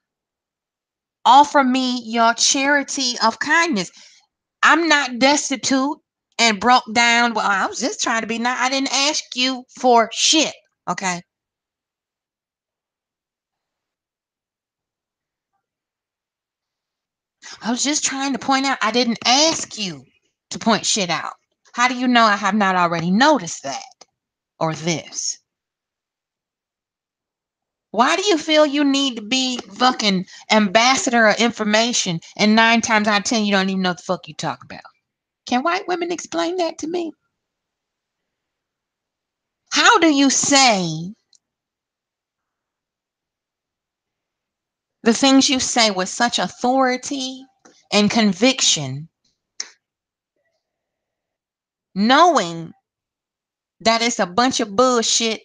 offer me your charity of kindness. I'm not destitute and broke down. Well, I was just trying to be nice. I didn't ask you for shit. Okay? I was just trying to point out I didn't ask you to point shit out. How do you know I have not already noticed that or this? Why do you feel you need to be fucking ambassador of information and 9 times out of 10 you don't even know what the fuck you talk about? Can white women explain that to me? How do you say the things you say with such authority and conviction, knowing that it's a bunch of bullshit,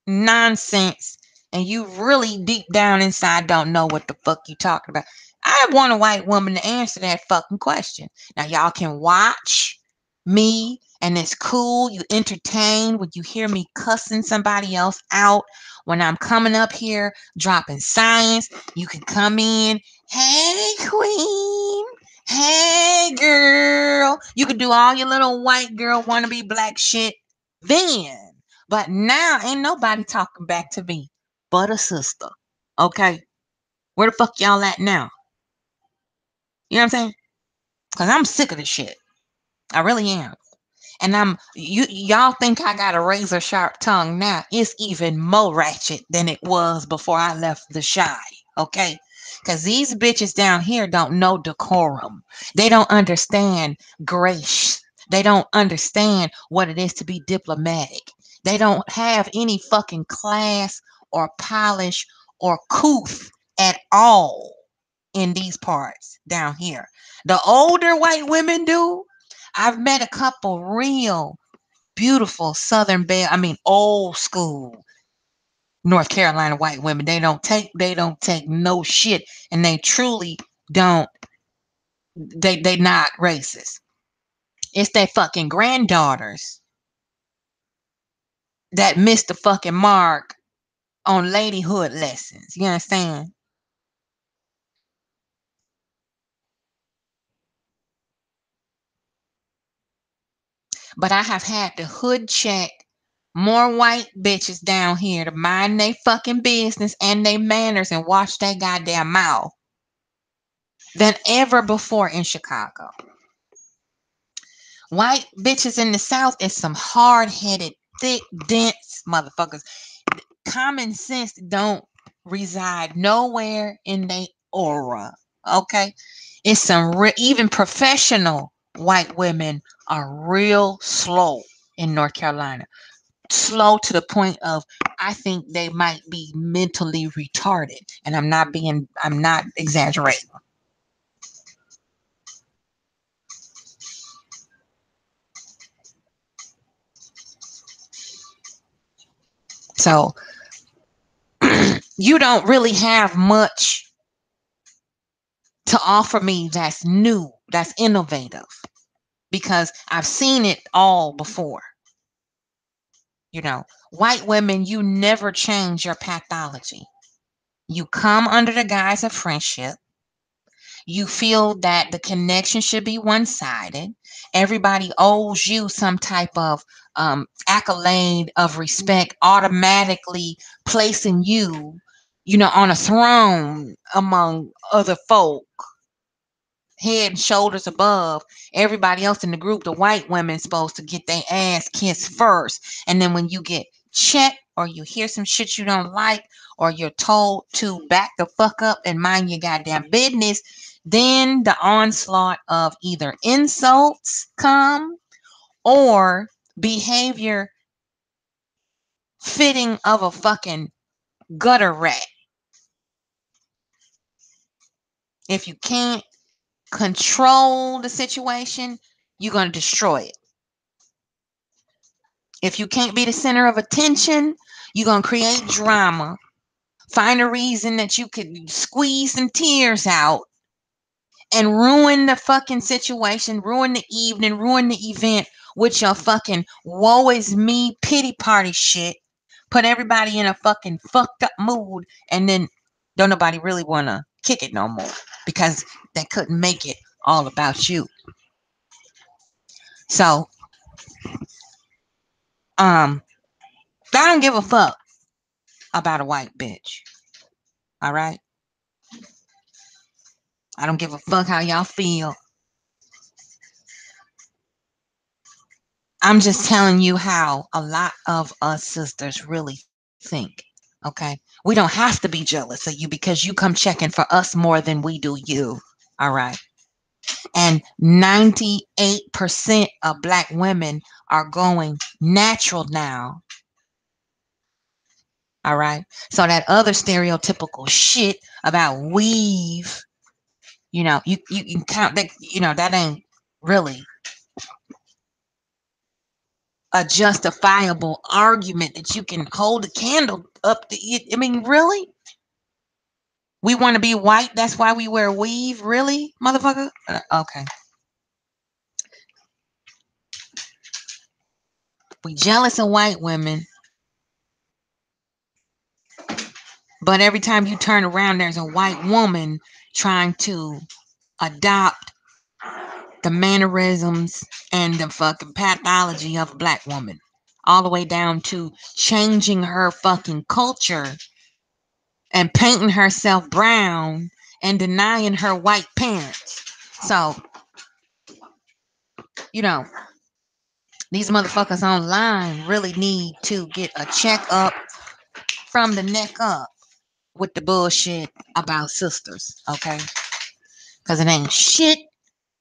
nonsense, and you really deep down inside don't know what the fuck you talking about? I want a white woman to answer that fucking question. Now y'all can watch me and it's cool. You entertain when you hear me cussing somebody else out. When I'm coming up here dropping science, you can come in. Hey, queen. Hey, girl. You can do all your little white girl wannabe black shit then. But now ain't nobody talking back to me but a sister. Okay? Where the fuck y'all at now? You know what I'm saying? Because I'm sick of this shit. I really am. And y'all think I got a razor sharp tongue now. It's even more ratchet than it was before I left the shy. Okay? Because these bitches down here don't know decorum. They don't understand grace. They don't understand what it is to be diplomatic. They don't have any fucking class or polish or couth at all in these parts down here. The older white women do. I've met a couple real beautiful Southern belle, I mean old school North Carolina white women. They don't take no shit, and they truly don't. They not racist. It's their fucking granddaughters that missed the fucking mark on ladyhood lessons. You understand? But I have had to hood check more white bitches down here to mind their fucking business and their manners and watch their goddamn mouth than ever before in Chicago. White bitches in the South is some hard-headed, thick, dense motherfuckers. Common sense don't reside nowhere in their aura. Okay, it's some even professional white women are real slow in North Carolina. Slow to the point of I think they might be mentally retarded. And I'm not exaggerating. So you don't really have much to offer me that's new, that's innovative, because I've seen it all before. You know, white women, you never change your pathology. You come under the guise of friendship. You feel that the connection should be one sided. Everybody owes you some type of accolade of respect, automatically placing you, on a throne among other folk, head and shoulders above everybody else in the group. The white women's supposed to get their ass kissed first. And then when you get checked or you hear some shit you don't like, or you're told to back the fuck up and mind your goddamn business, then the onslaught of either insults come or behavior fitting of a fucking gutter rat. If you can't control the situation, you're going to destroy it. If you can't be the center of attention, you're going to create drama. Find a reason that you could squeeze some tears out and ruin the fucking situation, ruin the evening, ruin the event with your fucking woe is me pity party shit. Put everybody in a fucking fucked up mood, and then don't nobody really want to kick it no more because they couldn't make it all about you. So, I don't give a fuck about a white bitch. All right? I don't give a fuck how y'all feel. I'm just telling you how a lot of us sisters really think. Okay? We don't have to be jealous of you because you come checking for us more than we do you. All right? And 98% of black women are going natural now. All right? So that other stereotypical shit about weave, you can count that, that ain't really a justifiable argument that you can hold a candle up to it. I mean, really? We want to be white. That's why we wear weave. Really, motherfucker? Okay. We jealous of white women, but every time you turn around, there's a white woman trying to adopt the mannerisms and the fucking pathology of a black woman, all the way down to changing her fucking culture and painting herself brown and denying her white parents. So, you know, these motherfuckers online really need to get a checkup from the neck up with the bullshit about sisters, okay? Because it ain't shit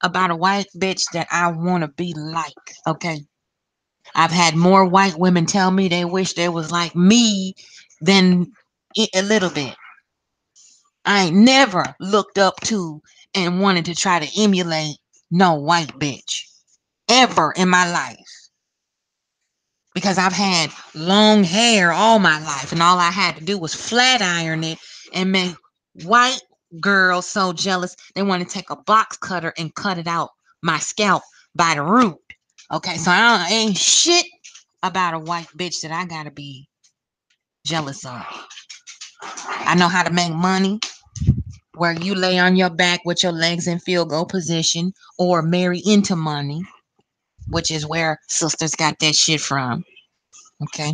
about a white bitch that I want to be like, okay? I've had more white women tell me they wish they was like me than a little bit. I ain't never looked up to and wanted to try to emulate no white bitch ever in my life, because I've had long hair all my life and all I had to do was flat iron it and make white girls so jealous they want to take a box cutter and cut it out my scalp by the root. Okay, so ain't shit about a white bitch that I gotta be jealous of. I know how to make money where you lay on your back with your legs in field goal position, or marry into money, which is where sisters got that shit from. Okay.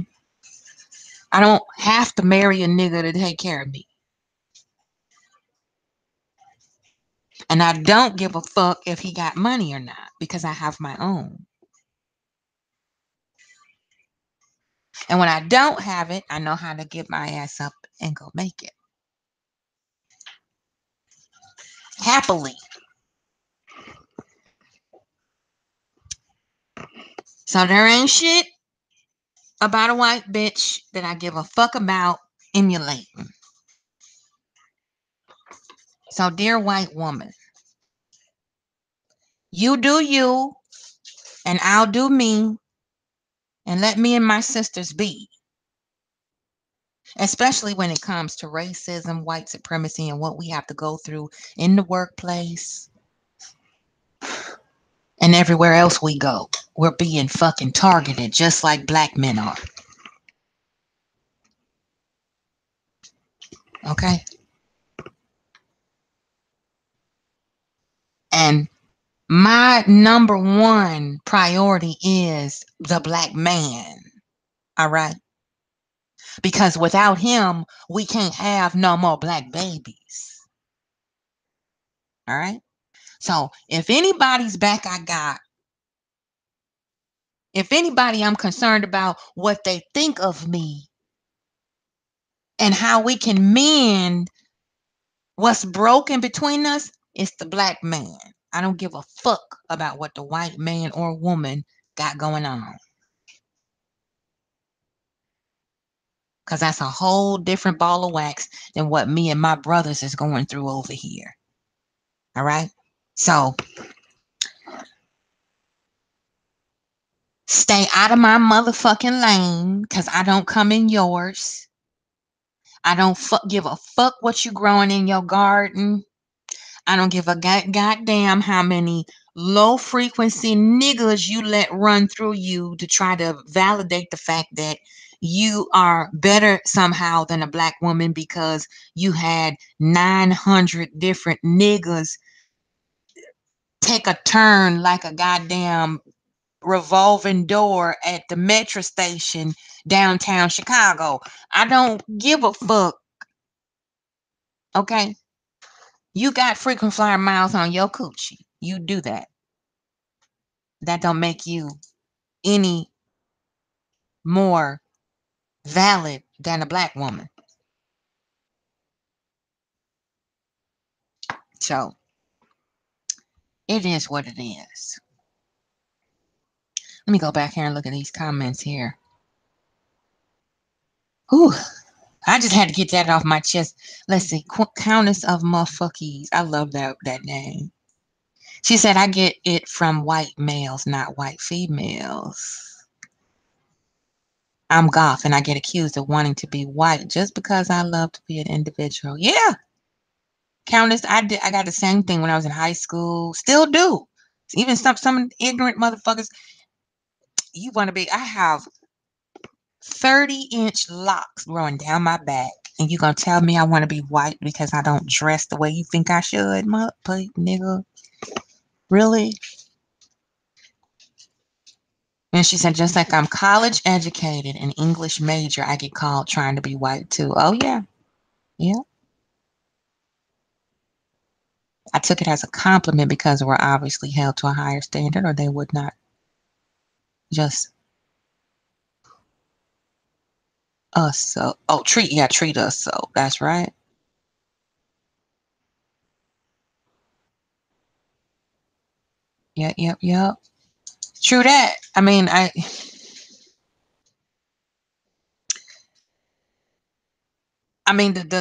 I don't have to marry a nigga to take care of me. And I don't give a fuck if he got money or not because I have my own. And when I don't have it, I know how to get my ass up and go make it. Happily. So there ain't shit about a white bitch that I give a fuck about emulating. So, dear white woman, you do you, and I'll do me, and let me and my sisters be. Especially when it comes to racism, white supremacy, and what we have to go through in the workplace and everywhere else we go. We're being fucking targeted just like black men are. Okay? And my number one priority is the black man. All right? Because without him, we can't have no more black babies. All right? So if anybody's back I got, if anybody I'm concerned about what they think of me and how we can mend what's broken between us, it's the black man. I don't give a fuck about what the white man or woman got going on. Because that's a whole different ball of wax than what me and my brothers is going through over here. All right? So stay out of my motherfucking lane because I don't come in yours. I don't give a fuck what you growing in your garden. I don't give a goddamn how many low frequency niggas you let run through you to try to validate the fact that you are better somehow than a black woman because you had 900 different niggas take a turn like a goddamn revolving door at the metro station downtown Chicago. I don't give a fuck. Okay? You got frequent flyer miles on your coochie. You do that. That don't make you any more valid than a black woman. So it is what it is. Let me go back here and look at these comments here. Whew. I just had to get that off my chest. Let's see. Countess of Motherfuckies. I love that name. She said, I get it from white males, not white females. I'm goth and I get accused of wanting to be white just because I love to be an individual. Yeah. Countess, I got the same thing when I was in high school. Still do. Even some ignorant motherfuckers. You want to be, I have 30-inch locks growing down my back. And you gonna tell me I want to be white because I don't dress the way you think I should, nigga? Really? And she said, just like I'm college educated and English major, I get called trying to be white too. Oh yeah. Yeah. I took it as a compliment because we're obviously held to a higher standard or they would not just us so. Oh, treat us so. That's right. Yep. True that. I mean,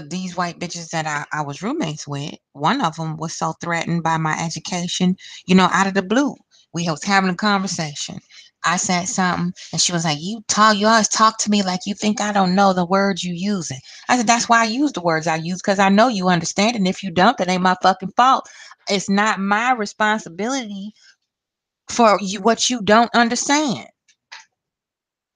these white bitches that I was roommates with, one of them was so threatened by my education, out of the blue. We was having a conversation. I said something, and she was like, you always talk to me like you think I don't know the words you using. I said, that's why I use the words I use, because I know you understand, and if you don't, that ain't my fucking fault. It's not my responsibility for you what you don't understand.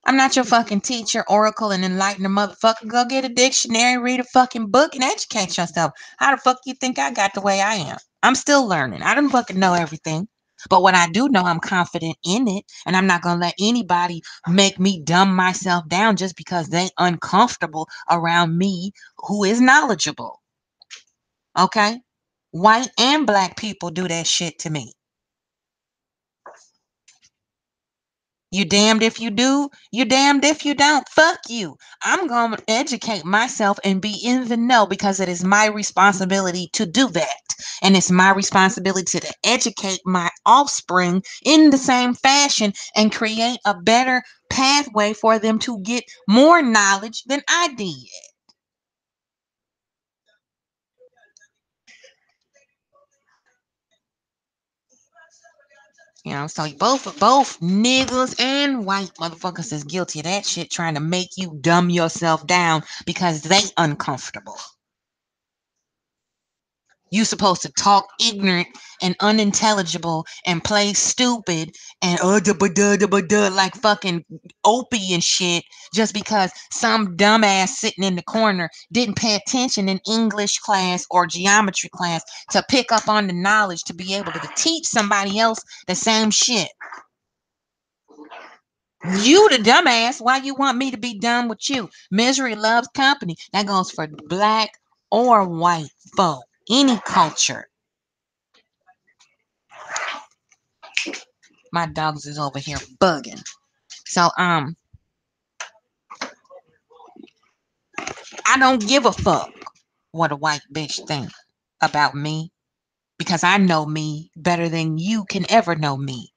I'm not your fucking teacher, oracle, and enlightener motherfucker. Go get a dictionary, read a fucking book, and educate yourself. How the fuck you think I got the way I am? I'm still learning. I don't fucking know everything. But what I do know, I'm confident in it, and I'm not gonna let anybody make me dumb myself down just because they uncomfortable around me who is knowledgeable. Okay? White and black people do that shit to me. You damned if you do, you damned if you don't. Fuck you. I'm going to educate myself and be in the know because it is my responsibility to do that. And it's my responsibility to educate my offspring in the same fashion and create a better pathway for them to get more knowledge than I did. You know, so both niggas and white motherfuckers is guilty of that shit, trying to make you dumb yourself down because they uncomfortable. You supposed to talk ignorant and unintelligible and play stupid and like fucking Opie and shit just because some dumbass sitting in the corner didn't pay attention in English class or geometry class to pick up on the knowledge to be able to teach somebody else the same shit. You the dumbass. Why you want me to be done with you? Misery loves company. That goes for black or white folk. Any culture. My dogs is over here bugging. So I don't give a fuck what a white bitch think about me because I know me better than you can ever know me.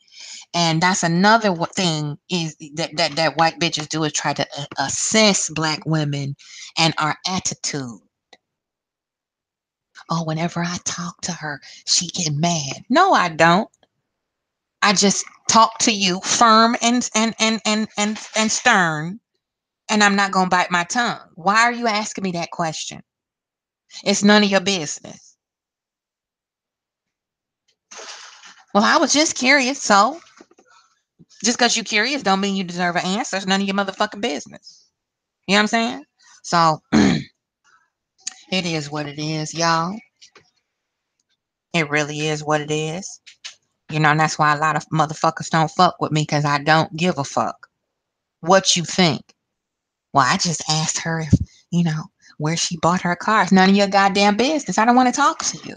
And that's another thing is that white bitches do is try to assess black women and our attitude. Oh, whenever I talk to her, she get mad. No, I don't. I just talk to you firm and stern, and I'm not gonna bite my tongue. Why are you asking me that question? It's none of your business. Well, I was just curious, so just because you're curious don't mean you deserve an answer. It's none of your motherfucking business. You know what I'm saying? So it is what it is, y'all. It really is what it is. You know, and that's why a lot of motherfuckers don't fuck with me because I don't give a fuck what you think. Well, I just asked her if, you know, where she bought her car. It's none of your goddamn business. I don't want to talk to you.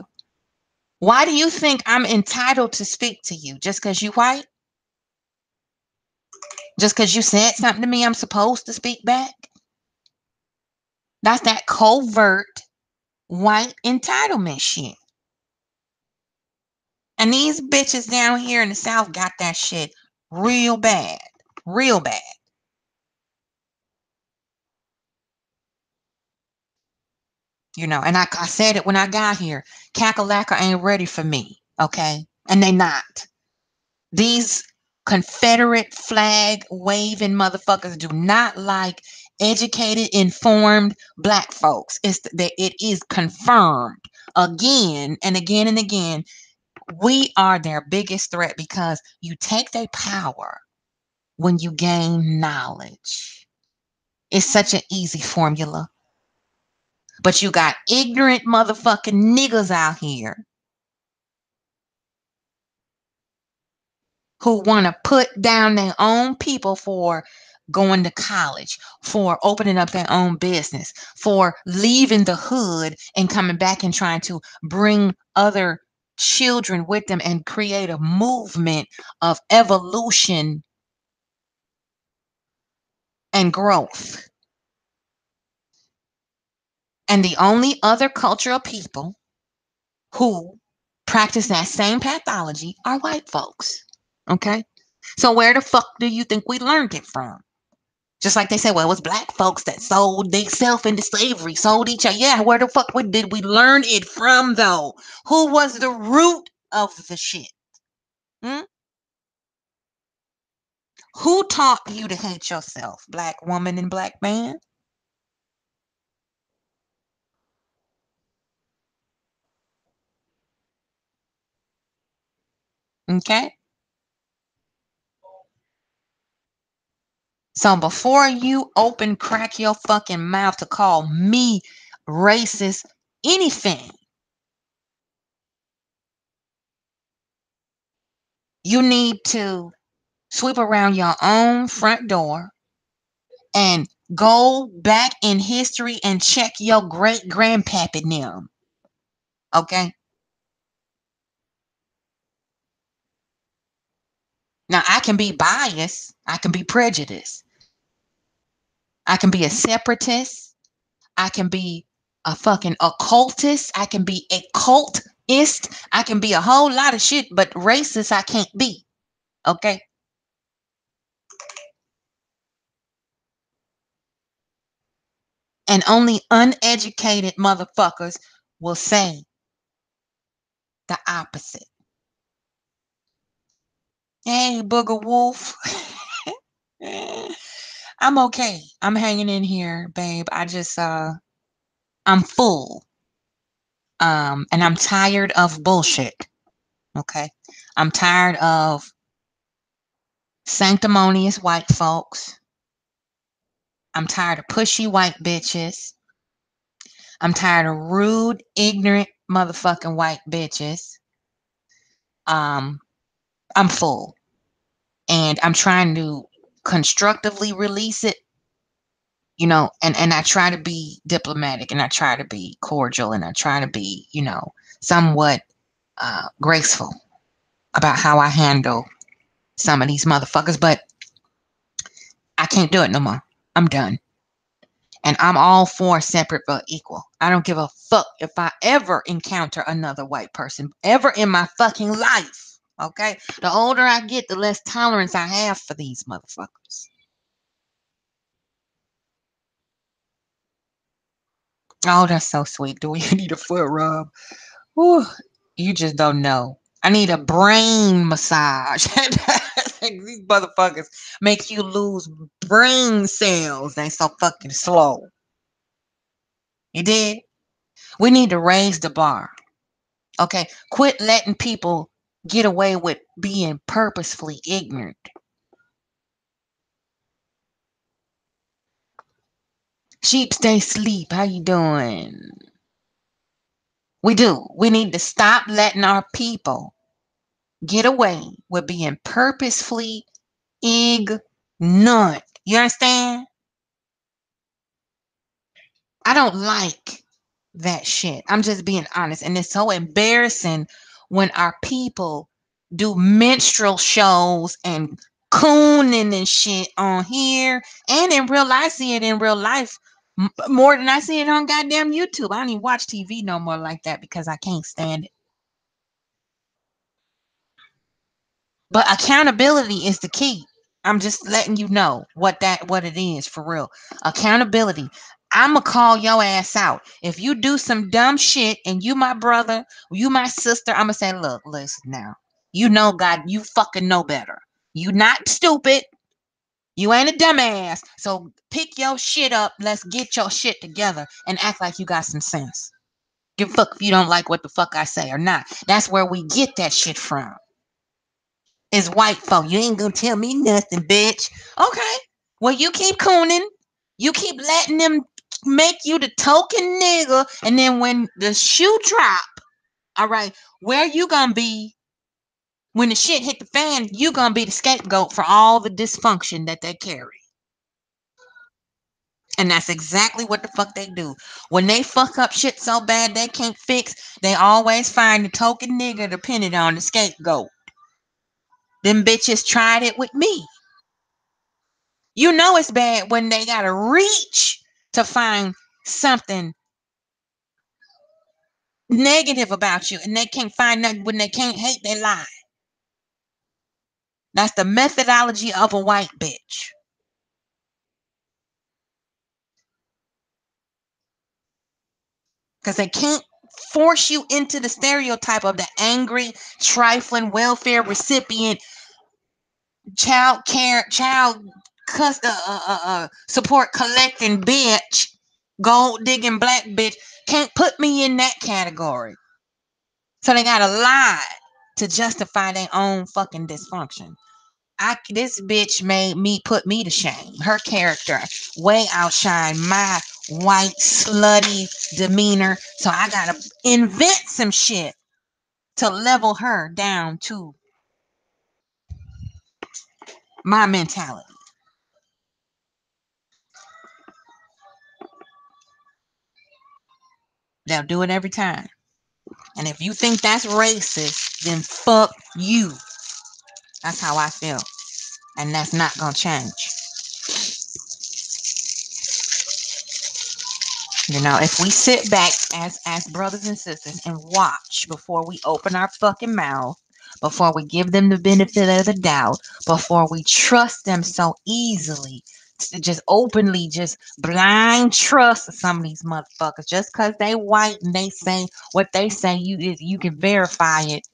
Why do you think I'm entitled to speak to you? Just because you white? Just because you said something to me, I'm supposed to speak back? That's that covert white entitlement shit. And these bitches down here in the South got that shit real bad. Real bad. You know, and I said it when I got here. Kakalaka ain't ready for me. Okay? And they not. These Confederate flag waving motherfuckers do not like educated, informed black folks. It is confirmed again and again and again. We are their biggest threat because you take their power when you gain knowledge. It's such an easy formula. But you got ignorant motherfucking niggas out here who want to put down their own people for going to college, for opening up their own business, for leaving the hood and coming back and trying to bring other children with them and create a movement of evolution and growth. And the only other cultural people who practice that same pathology are white folks. Okay? So where the fuck do you think we learned it from? Just like they said, well, it was black folks that sold themselves into slavery, sold each other. Yeah, where the fuck did we learn it from, though? Who was the root of the shit? Hmm? Who taught you to hate yourself, black woman and black man? Okay? So before you crack your fucking mouth to call me racist, anything, you need to sweep around your own front door and go back in history and check your great grandpappy them. Okay? Now, I can be biased. I can be prejudiced. I can be a separatist. I can be a fucking occultist. I can be a cultist. I can be a whole lot of shit, but racist I can't be. Okay? And only uneducated motherfuckers will say the opposite. Hey, Booger Wolf. I'm okay. I'm hanging in here, babe. I'm full. And I'm tired of bullshit. Okay? I'm tired of sanctimonious white folks. I'm tired of pushy white bitches. I'm tired of rude, ignorant motherfucking white bitches. Um, I'm full. And I'm trying to constructively release it, and I try to be diplomatic and I try to be cordial and I try to be, somewhat graceful about how I handle some of these motherfuckers, but I can't do it no more. I'm done. And I'm all for separate but equal. I don't give a fuck if I ever encounter another white person ever in my fucking life. Okay? The older I get, the less tolerance I have for these motherfuckers. Oh, that's so sweet. Do you need a foot rub? Whew, you just don't know. I need a brain massage. These motherfuckers make you lose brain cells. They so fucking slow. You did? We need to raise the bar. Okay? Quit letting people get away with being purposefully ignorant. Sheep stay sleep. How you doing? We do. We need to stop letting our people get away with being purposefully ignorant. You understand? I don't like that shit. I'm just being honest. And it's so embarrassing when our people do minstrel shows and cooning and shit on here and in real life. I see it in real life more than I see it on goddamn YouTube. I don't even watch TV no more like that because I can't stand it. But accountability is the key. I'm just letting you know what it is for real. Accountability. I'ma call your ass out. If you do some dumb shit and you my brother, you my sister, I'ma say, look, listen now. You know God, you fucking know better. You not stupid. You ain't a dumbass. So pick your shit up. Let's get your shit together and act like you got some sense. Give a fuck if you don't like what the fuck I say or not. That's where we get that shit from. Is white folk. You ain't gonna tell me nothing, bitch. Okay. Well, you keep cooning. You keep letting them make you the token nigga. And then when the shoe drop, all right, where you gonna be when the shit hit the fan? You gonna be the scapegoat for all the dysfunction that they carry. And that's exactly what the fuck they do. When they fuck up shit so bad they can't fix, they always find the token nigga dependent on the scapegoat. Them bitches tried it with me. You know it's bad when they gotta reach to find something negative about you and they can't find nothing. When they can't hate, they lie. That's the methodology of a white bitch. Because they can't force you into the stereotype of the angry, trifling welfare recipient, child care, support collecting bitch, gold digging black bitch. Can't put me in that category. So they gotta lie to justify their own fucking dysfunction. This bitch put me to shame. Her character way outshine my white slutty demeanor. So I gotta invent some shit to level her down to my mentality. They'll do it every time. And if you think that's racist, then fuck you. That's how I feel. And that's not gonna change. You know, if we sit back as brothers and sisters and watch before we open our fucking mouth, before we give them the benefit of the doubt, before we trust them so easily, to just openly just blind trust some of these motherfuckers just because they white and they say what they say, you can verify it.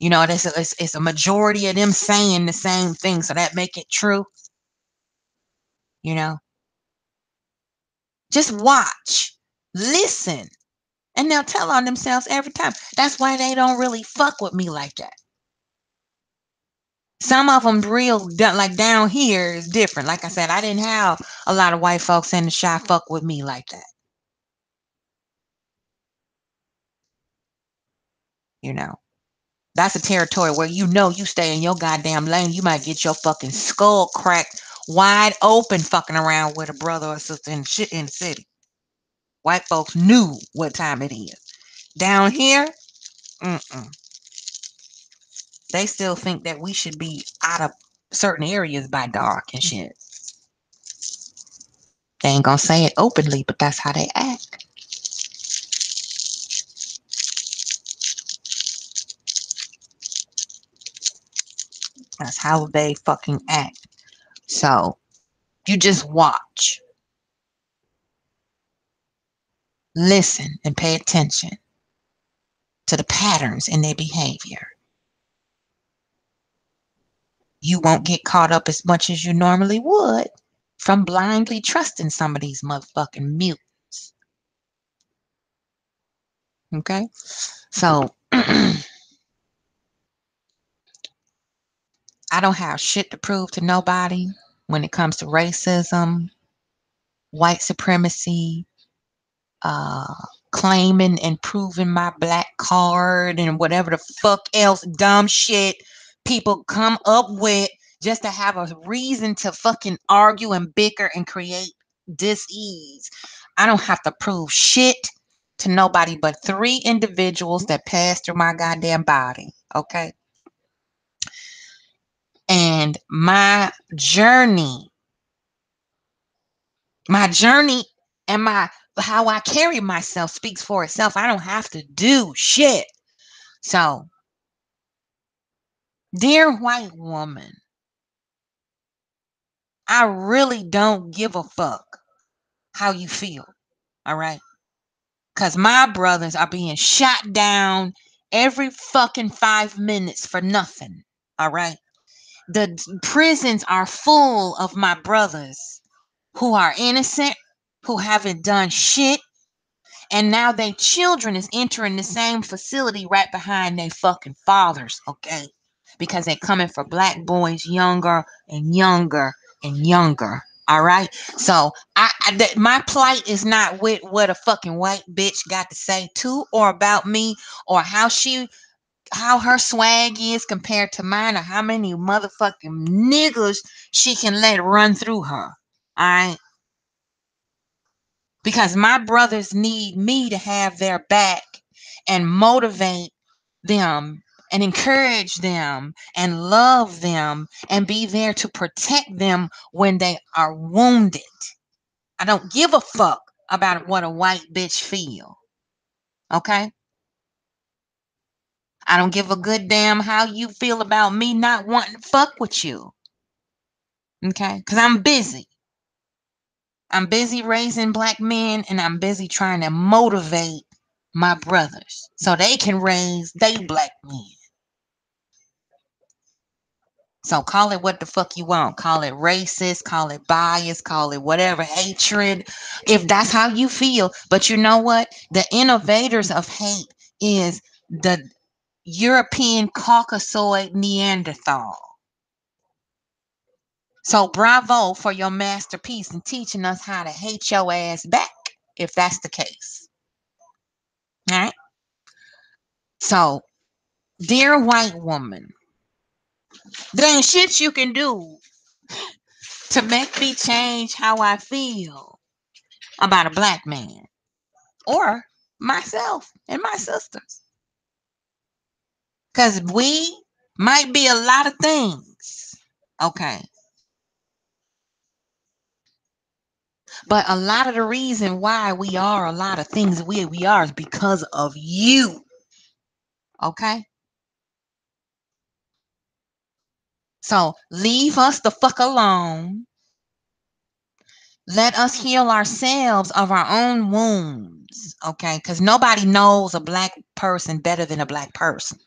You know, it's a majority of them saying the same thing, so that make it true. You know, just watch, listen. And they'll tell on themselves every time. That's why they don't really fuck with me like that. Some of them real like down here is different. Like I said, I didn't have a lot of white folks in the shy fuck with me like that. You know, that's a territory where you know you stay in your goddamn lane. You might get your fucking skull cracked wide open fucking around with a brother or sister in shit in the city. White folks knew what time it is. Down here, mm-mm. They still think that we should be out of certain areas by dark and shit. They ain't gonna say it openly, but that's how they act. That's how they fucking act. So you just watch, listen, and pay attention to the patterns in their behavior. You won't get caught up as much as you normally would from blindly trusting some of these motherfucking mutants. Okay? So I don't have shit to prove to nobody when it comes to racism, white supremacy, uh, claiming and proving my black card and whatever the fuck else dumb shit people come up with just to have a reason to fucking argue and bicker and create dis-ease. I don't have to prove shit to nobody but three individuals that passed through my goddamn body. Okay. And my journey and my how I carry myself speaks for itself. I don't have to do shit. So, dear white woman, I really don't give a fuck how you feel. All right? Cuz my brothers are being shot down every fucking 5 minutes for nothing. All right? The prisons are full of my brothers who are innocent, who haven't done shit. And now they children is entering the same facility right behind their fucking fathers, okay? Because they coming for black boys younger and younger and younger. All right. So my plight is not with what a fucking white bitch got to say to or about me or how her swag is compared to mine or how many motherfucking niggas she can let run through her. All right. Because my brothers need me to have their back and motivate them and encourage them and love them and be there to protect them when they are wounded. I don't give a fuck about what a white bitch feel. Okay? I don't give a good damn how you feel about me not wanting to fuck with you. Okay? Cuz I'm busy. I'm busy raising black men and I'm busy trying to motivate my brothers so they can raise they black men. So call it what the fuck you want. Call it racist, call it bias, call it whatever, hatred, if that's how you feel. But you know what? The innovators of hate is the European Caucasoid Neanderthal. So bravo for your masterpiece and teaching us how to hate your ass back, if that's the case. All right. So, dear white woman, there ain't shit you can do to make me change how I feel about a black man or myself and my sisters. Because we might be a lot of things, Okay. But a lot of the reason why we are a lot of things we are is because of you. Okay? So leave us the fuck alone. Let us heal ourselves of our own wounds. Okay? Because nobody knows a black person better than a black person.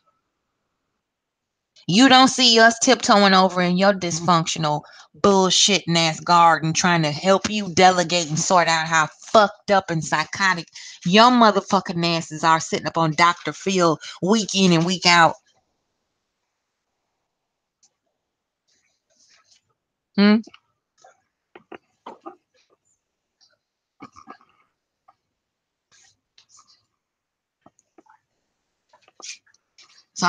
You don't see us tiptoeing over in your dysfunctional bullshitting ass garden trying to help you delegate and sort out how fucked up and psychotic your motherfucking asses are sitting up on Dr. Phil week in and week out. Hmm? So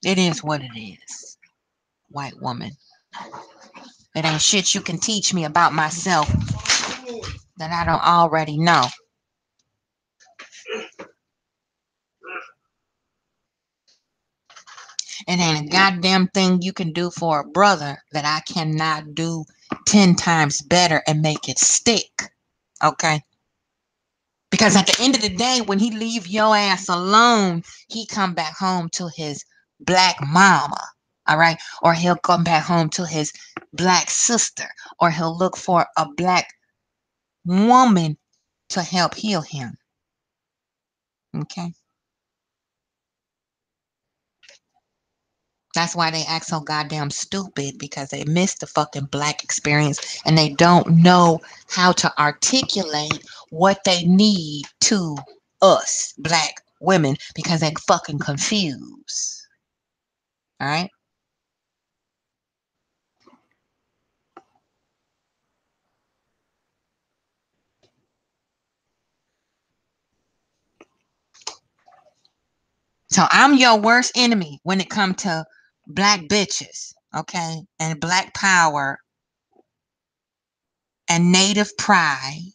it is what it is, white woman. It ain't shit you can teach me about myself that I don't already know. It ain't a goddamn thing you can do for a brother that I cannot do 10 times better and make it stick. Okay? Because at the end of the day, when he leave your ass alone, he come back home to his black mama. All right? Or he'll come back home to his black sister. Or he'll look for a black woman to help heal him. Okay? That's why they act so goddamn stupid, because they miss the fucking black experience and they don't know how to articulate what they need to us black women because they fucking confused. All right. So I'm your worst enemy when it comes to black bitches, okay, and black power and native pride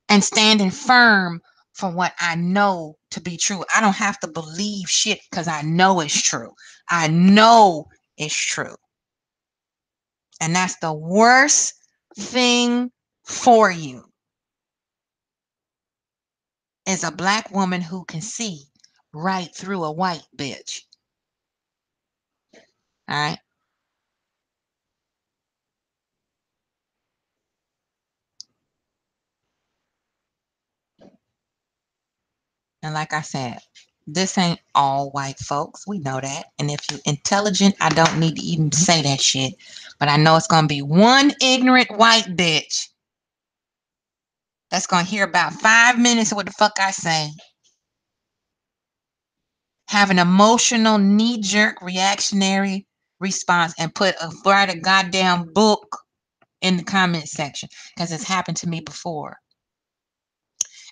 and standing firm for what I know to be true. I don't have to believe shit because I know it's true. I know it's true. And that's the worst thing for you is a black woman who can see right through a white bitch. All right. And like I said, this ain't all white folks. We know that. And if you're intelligent, I don't need to even say that shit. But I know it's going to be one ignorant white bitch that's going to hear about 5 minutes of what the fuck I say, have an emotional, knee jerk, reactionary response, and write a goddamn book in the comment section because it's happened to me before.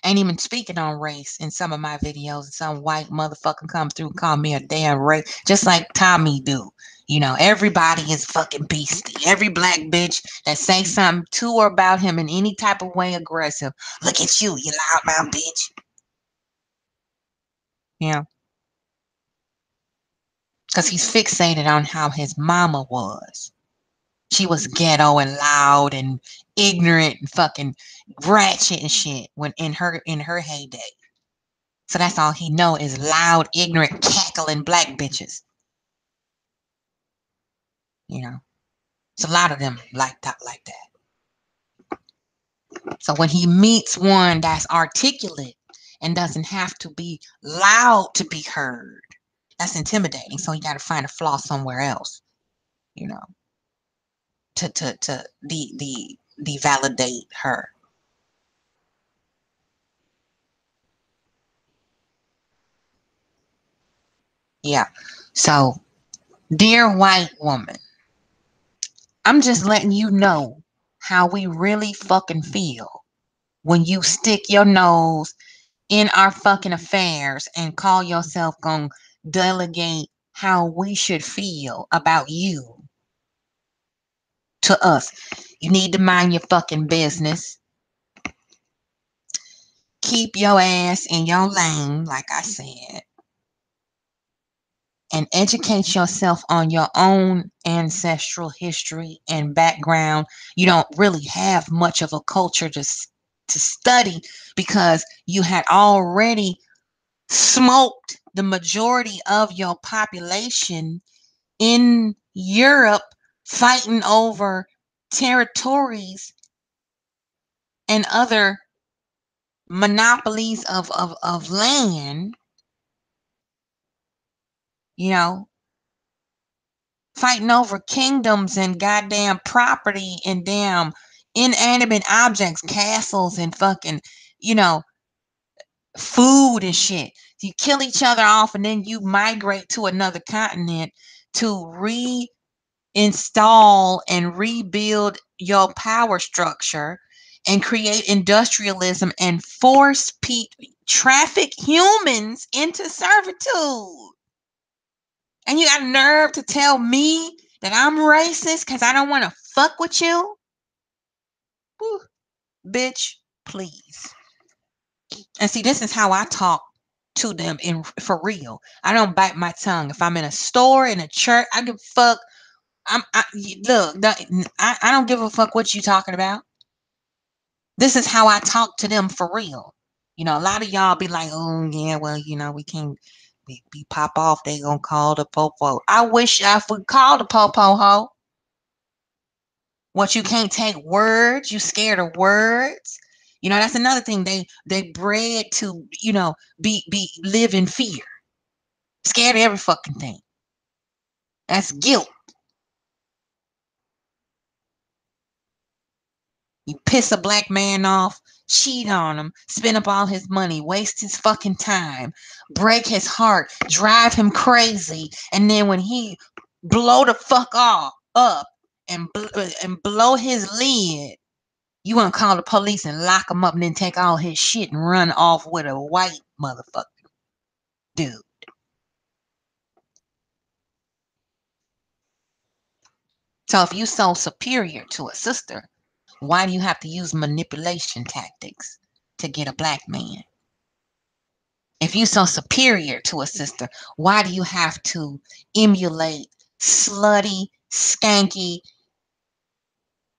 Ain't even speaking on race in some of my videos. And some white motherfucker come through and call me a damn race, just like Tommy do. Everybody is fucking beastie. Every black bitch that say something to or about him in any type of way aggressive. Look at you loudmouth bitch. Yeah. Because he's fixated on how his mama was. She was ghetto and loud and ignorant and fucking ratchet and shit when in her heyday. So that's all he know is loud, ignorant, cackling black bitches. It's a lot of them like that, like that. So when he meets one that's articulate and doesn't have to be loud to be heard, that's intimidating. So you got to find a flaw somewhere else, you know, to validate her. Yeah. So, dear white woman, I'm just letting you know how we really fucking feel when you stick your nose in our fucking affairs and call yourself gonna delegate how we should feel about you to us. You need to mind your fucking business. Keep your ass in your lane, like I said. and educate yourself on your own ancestral history and background. You don't really have much of a culture to study because you had already smoked the majority of your population in Europe fighting over territories and other monopolies of land, you know, fighting over kingdoms and goddamn property and damn inanimate objects, castles and fucking, you know, food and shit. You kill each other off and then you migrate to another continent to reinstall and rebuild your power structure and create industrialism and force traffic humans into servitude. And you got nerve to tell me that I'm racist because I don't want to fuck with you? Whew, bitch, please. And see, this is how I talk to them in for real. I don't bite my tongue. If I'm in a store, in a church, I give a fuck. Look, I don't give a fuck what you talking about. This is how I talk to them for real. You know, a lot of y'all be like, oh yeah, well, you know, we can't we pop off, they gonna call the popo. I wish I would call the popo ho. What, you can't take words? You scared of words? You know, that's another thing. They bred to, you know, be live in fear. Scared of every fucking thing. That's guilt. You piss a black man off, cheat on him, spend up all his money, waste his fucking time, break his heart, drive him crazy, and then when he blow the fuck off up and blow his lid, you want to call the police and lock him up and then take all his shit and run off with a white motherfucker. Dude. So if you so superior to a sister, why do you have to use manipulation tactics to get a black man? If you so superior to a sister, why do you have to emulate slutty, skanky,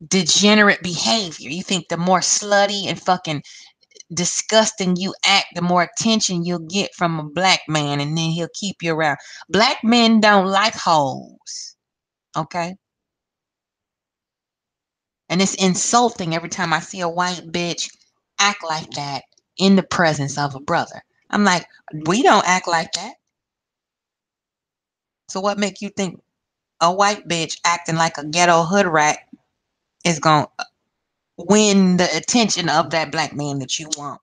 degenerate behavior? You think the more slutty and fucking disgusting you act, the more attention you'll get from a black man, and then he'll keep you around. Black men don't like hoes, okay? And it's insulting every time I see a white bitch act like that in the presence of a brother. I'm like, we don't act like that. So what make you think a white bitch acting like a ghetto hood rat is gonna win the attention of that black man that you want?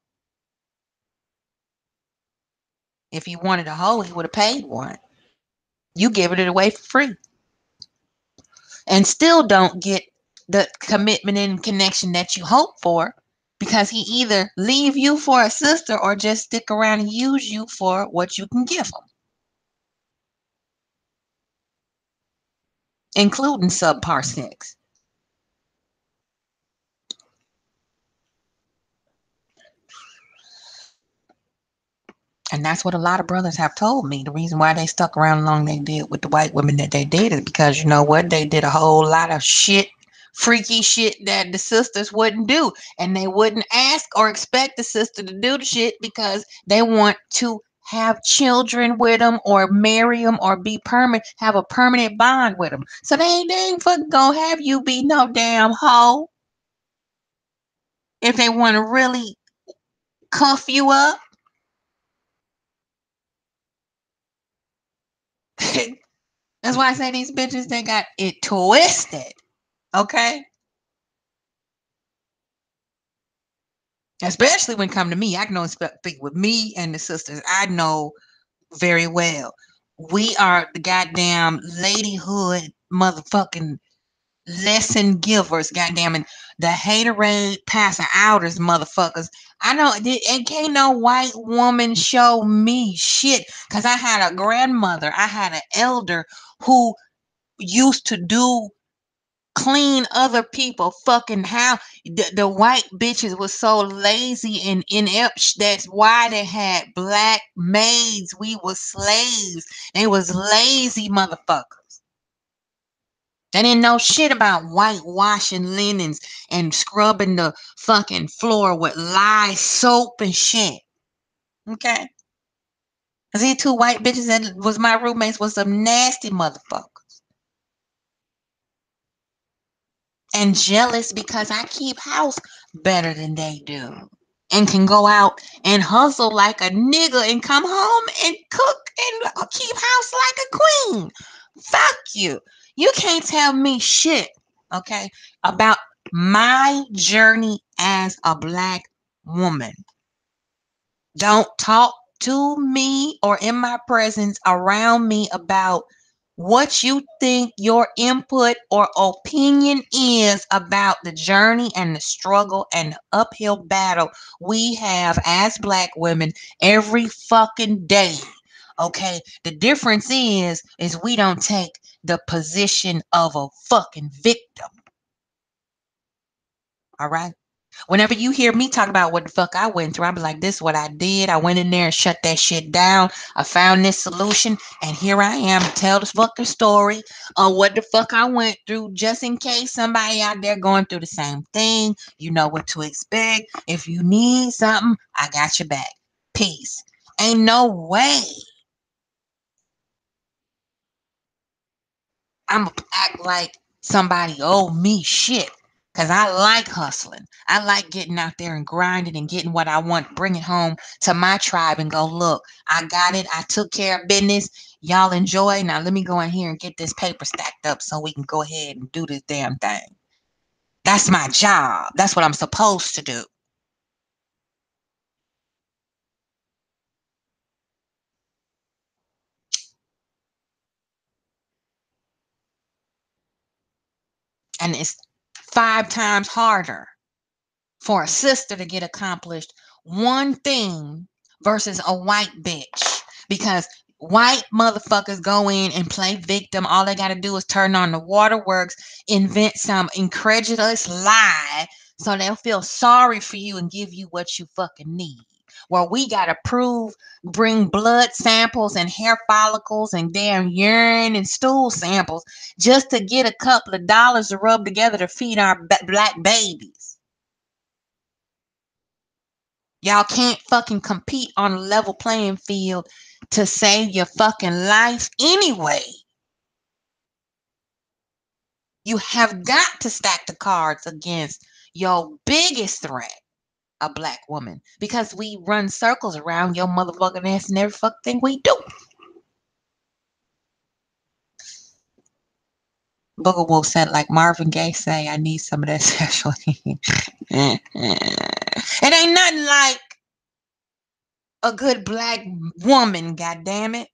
If you wanted a hoe, he would have paid one. You giving it away for free. And still don't get the commitment and connection that you hope for, because he either leave you for a sister or just stick around and use you for what you can give him, including subpar sex. And that's what a lot of brothers have told me. The reason why they stuck around long they did with the white women that they did is because, you know what, they did a whole lot of shit, freaky shit that the sisters wouldn't do. And they wouldn't ask or expect the sister to do the shit because they want to have children with them or marry them or be permanent, have a permanent bond with them. So they ain't fucking gonna have you be no damn hoe if they want to really cuff you up. That's why I say these bitches, they got it twisted. Okay? Especially when it come to me. I can only speak with me and the sisters I know very well. We are the goddamn ladyhood motherfucking lesson givers, goddamn, and the haterade passing outers motherfuckers. I know it can't no white woman show me shit, because I had a grandmother, I had an elder who used to do clean other people fucking house. The white bitches was so lazy and inept. That's why they had black maids. We was slaves. They was lazy motherfuckers. They didn't know shit about whitewashing linens and scrubbing the fucking floor with lye soap and shit. Okay? Cause these two white bitches that was my roommates was some nasty motherfuckers. And jealous because I keep house better than they do. And can go out and hustle like a nigga and come home and cook and keep house like a queen. Fuck you. You can't tell me shit, okay, about my journey as a black woman. Don't talk to me or in my presence around me about what you think your input or opinion is about the journey and the struggle and the uphill battle we have as black women every fucking day. Okay, the difference is we don't take the position of a fucking victim. All right. Whenever you hear me talk about what the fuck I went through, I'm like, this is what I did. I went in there and shut that shit down. I found this solution, and here I am to tell the fucking story of what the fuck I went through, just in case somebody out there going through the same thing. You know what to expect. If you need something, I got your back. Peace. Ain't no way I'm gonna act like somebody owe me shit. Cause I like hustling. I like getting out there and grinding and getting what I want, bring it home to my tribe and go, look, I got it. I took care of business. Y'all enjoy. Now let me go in here and get this paper stacked up so we can go ahead and do this damn thing. That's my job. That's what I'm supposed to do. And it's 5 times harder for a sister to get accomplished one thing versus a white bitch, because white motherfuckers go in and play victim. All they got to do is turn on the waterworks, invent some incredulous lie so they'll feel sorry for you and give you what you fucking need. Where we got to bring blood samples and hair follicles and damn urine and stool samples just to get a couple of dollars to rub together to feed our black babies. Y'all can't fucking compete on a level playing field to save your fucking life anyway. You have got to stack the cards against your biggest threat, a black woman, because we run circles around your motherfucking ass and every fucking thing we do. Booger Wolf said, like Marvin Gaye say, I need some of that sexual heat. It ain't nothing like a good black woman, goddamn it.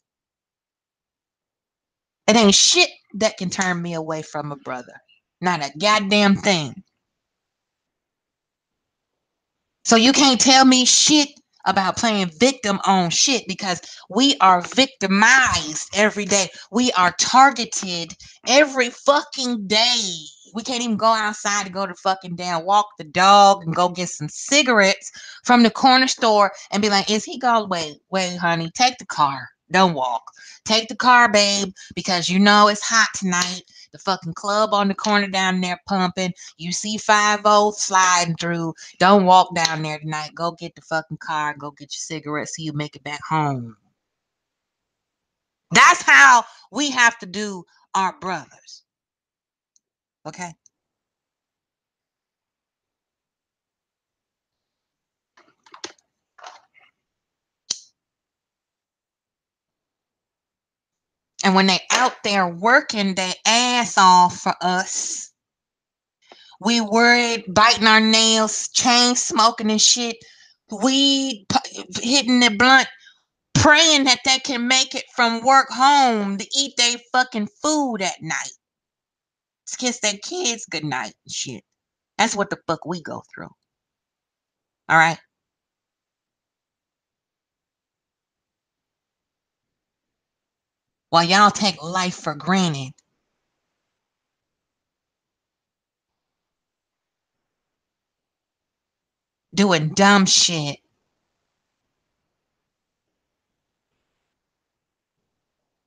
It ain't shit that can turn me away from a brother. Not a goddamn thing. So you can't tell me shit about playing victim on shit, because we are victimized every day. We are targeted every fucking day. We can't even go outside to go to fucking down, walk the dog and go get some cigarettes from the corner store and be like, is he gone? Wait, honey, take the car. Don't walk. Take the car, babe, because you know it's hot tonight. The fucking club on the corner down there pumping. You see 5-0 sliding through. Don't walk down there tonight. Go get the fucking car. Go get your cigarettes so you make it back home. That's how we have to do our brothers. Okay? And when they out there working their ass off for us, we worried, biting our nails, chain smoking and shit, weed, hitting the blunt, praying that they can make it from work home to eat their fucking food at night. To kiss their kids goodnight and shit. That's what the fuck we go through. All right. While y'all take life for granted, doing dumb shit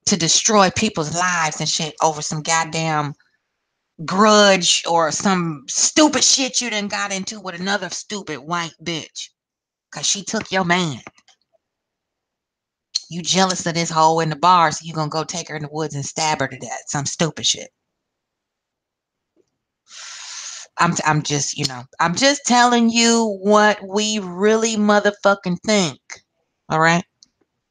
to destroy people's lives and shit over some goddamn grudge or some stupid shit you done got into with another stupid white bitch because she took your man. You jealous of this hoe in the bar, so you gonna go take her in the woods and stab her to death. Some stupid shit. I'm just, I'm just telling you what we really motherfucking think. All right.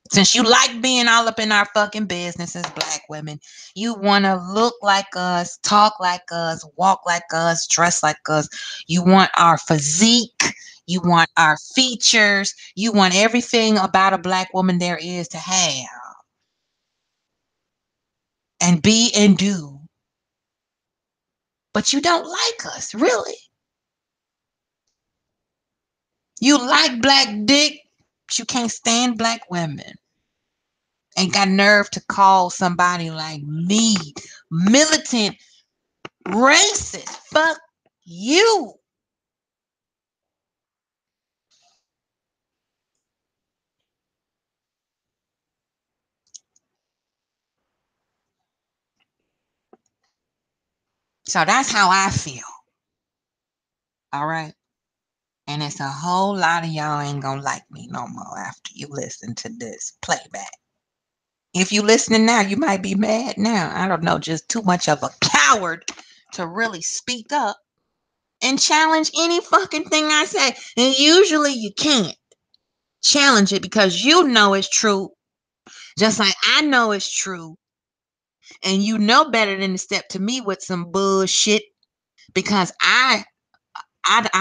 Since you like being all up in our fucking business as black women, you want to look like us, talk like us, walk like us, dress like us. You want our physique. You want our features. You want everything about a black woman there is to have and be and do. But you don't like us, really. You like black dick, but you can't stand black women. Ain't got nerve to call somebody like me militant racist. Fuck you. So that's how I feel. All right. And it's a whole lot of y'all ain't gonna like me no more after you listen to this playback. If you listening now, you might be mad now. I don't know, just too much of a coward to really speak up and challenge any fucking thing I say. And usually you can't challenge it because you know it's true, just like I know it's true. And you know better than to step to me with some bullshit because I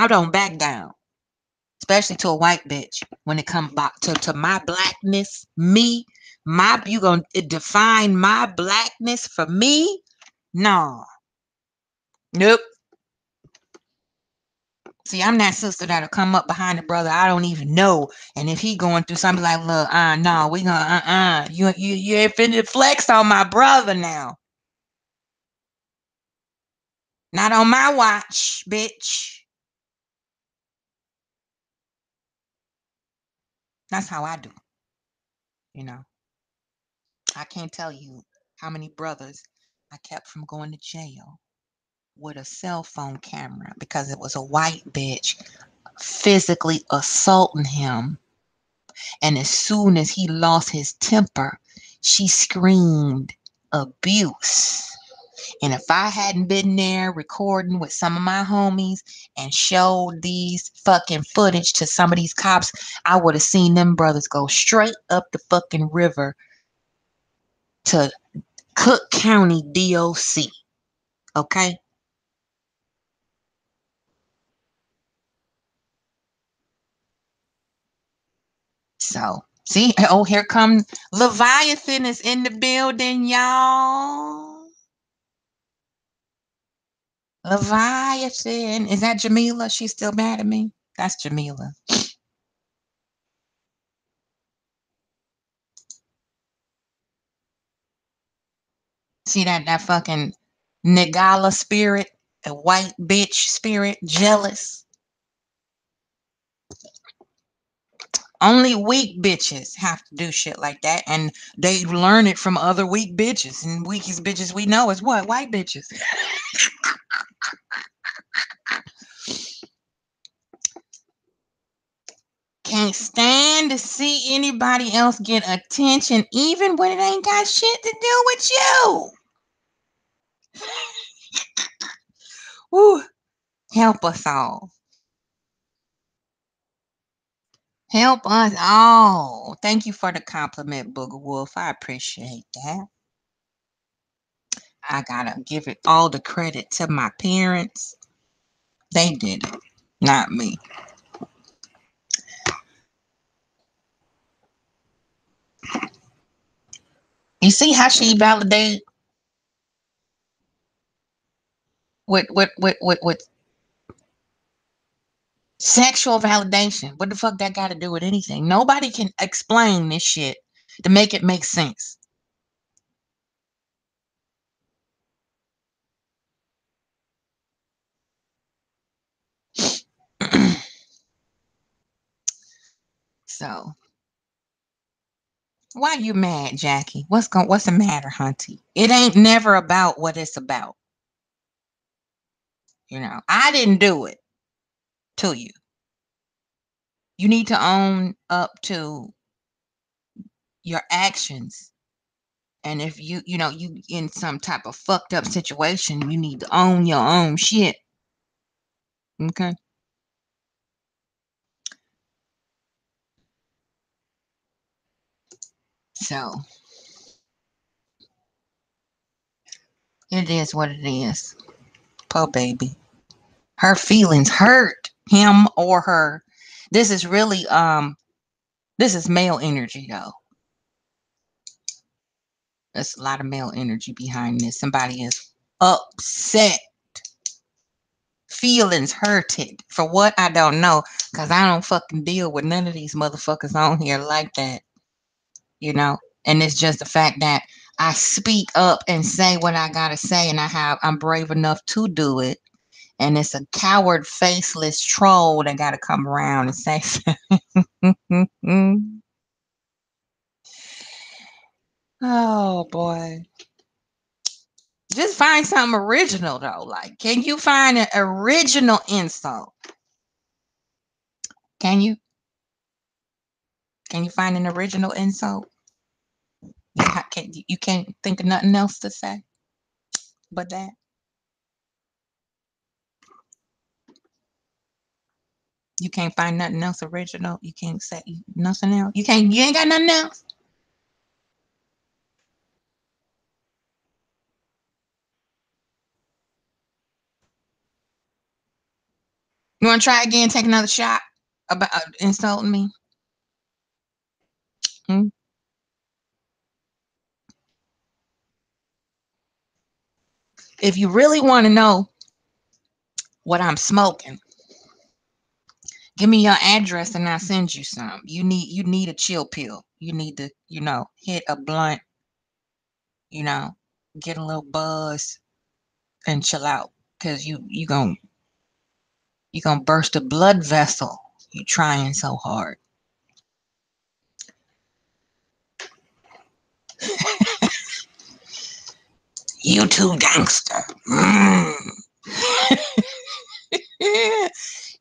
don't back down, especially to a white bitch when it comes back to my blackness, me, you gonna define my blackness for me? No. Nope. See, I'm that sister that'll come up behind the brother I don't even know, and if he going through something like, look, no, we gonna, you ain't finna flex on my brother now. Not on my watch, bitch. That's how I do. You know, I can't tell you how many brothers I kept from going to jail with a cell phone camera because it was a white bitch physically assaulting him. And as soon as he lost his temper, she screamed abuse. And if I hadn't been there recording with some of my homies and showed these fucking footage to some of these cops, I would have seen them brothers go straight up the fucking river to Cook County DOC. Okay? So, see, oh, here comes Leviathan is in the building, y'all. Leviathan. Is that Jamila? She's still mad at me? That's Jamila. See that fucking Nigala spirit, a white bitch spirit, jealous. Only weak bitches have to do shit like that, and they learn it from other weak bitches. And weakest bitches we know is what? White bitches. Can't stand to see anybody else get attention, even when it ain't got shit to do with you. Woo. Help us all. Help us all. Thank you for the compliment, Booger Wolf. I appreciate that. I gotta give it all the credit to my parents. They did it, not me. You see how she validated with sexual validation? What the fuck that got to do with anything? Nobody can explain this shit to make it make sense. So why you mad, Jackie? What's the matter, Hunty? It ain't never about what it's about. I didn't do it to you. You need to own up to your actions. And if you in some type of fucked up situation, you need to own your own shit. Okay? So it is what it is. Poor baby. Her feelings hurt him or her. This is really this is male energy though. There's a lot of male energy behind this. Somebody is upset, feelings hurted. For what? I don't know. Because I don't fucking deal with none of these motherfuckers on here like that. And it's just the fact that I speak up and say what I gotta say, and I'm brave enough to do it. And it's a coward, faceless troll that gotta come around and say, oh boy. Just find something original though. Like, can you find an original insult? Can you? Can you find an original insult? You can't think of nothing else to say but that? You can't find nothing else original. You can't say nothing else. You ain't got nothing else. You want to try again? Take another shot about insulting me? Hmm? If you really want to know what I'm smoking, give me your address and I'll send you some. You need a chill pill. You need to, hit a blunt, you know, get a little buzz and chill out. Cause you gonna burst a blood vessel. You trying so hard. You too gangster. Mm.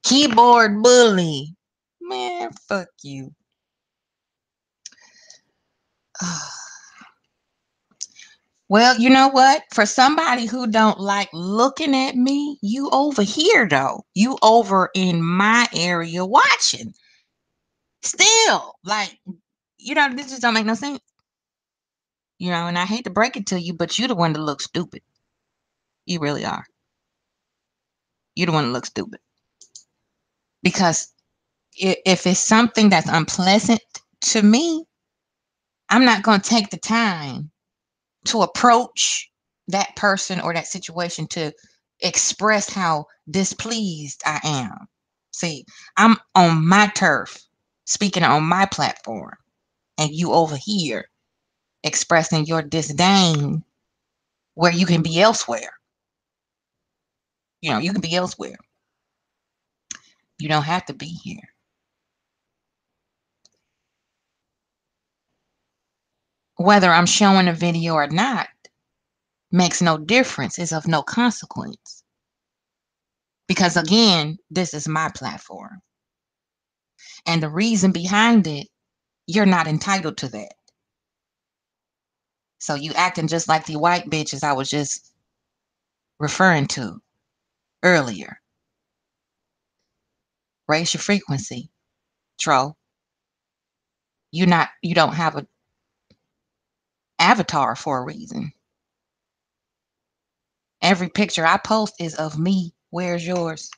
Keyboard bully. Man, fuck you. Well, you know what? For somebody who don't like looking at me, you over here though. You over in my area watching. Still, like, this just don't make no sense. And I hate to break it to you, but you're the one that looks stupid. You really are. You're the one that looks stupid. Because if it's something that's unpleasant to me, I'm not going to take the time to approach that person or that situation to express how displeased I am. See, I'm on my turf, speaking on my platform, and you over here expressing your disdain where you can be elsewhere. You can be elsewhere. You don't have to be here. Whether I'm showing a video or not makes no difference. It's of no consequence. Because again, this is my platform. And the reason behind it, you're not entitled to that. So you acting just like the white bitches I was just referring to earlier. Raise your frequency, troll. You don't have a avatar for a reason. Every picture I post is of me. Where's yours?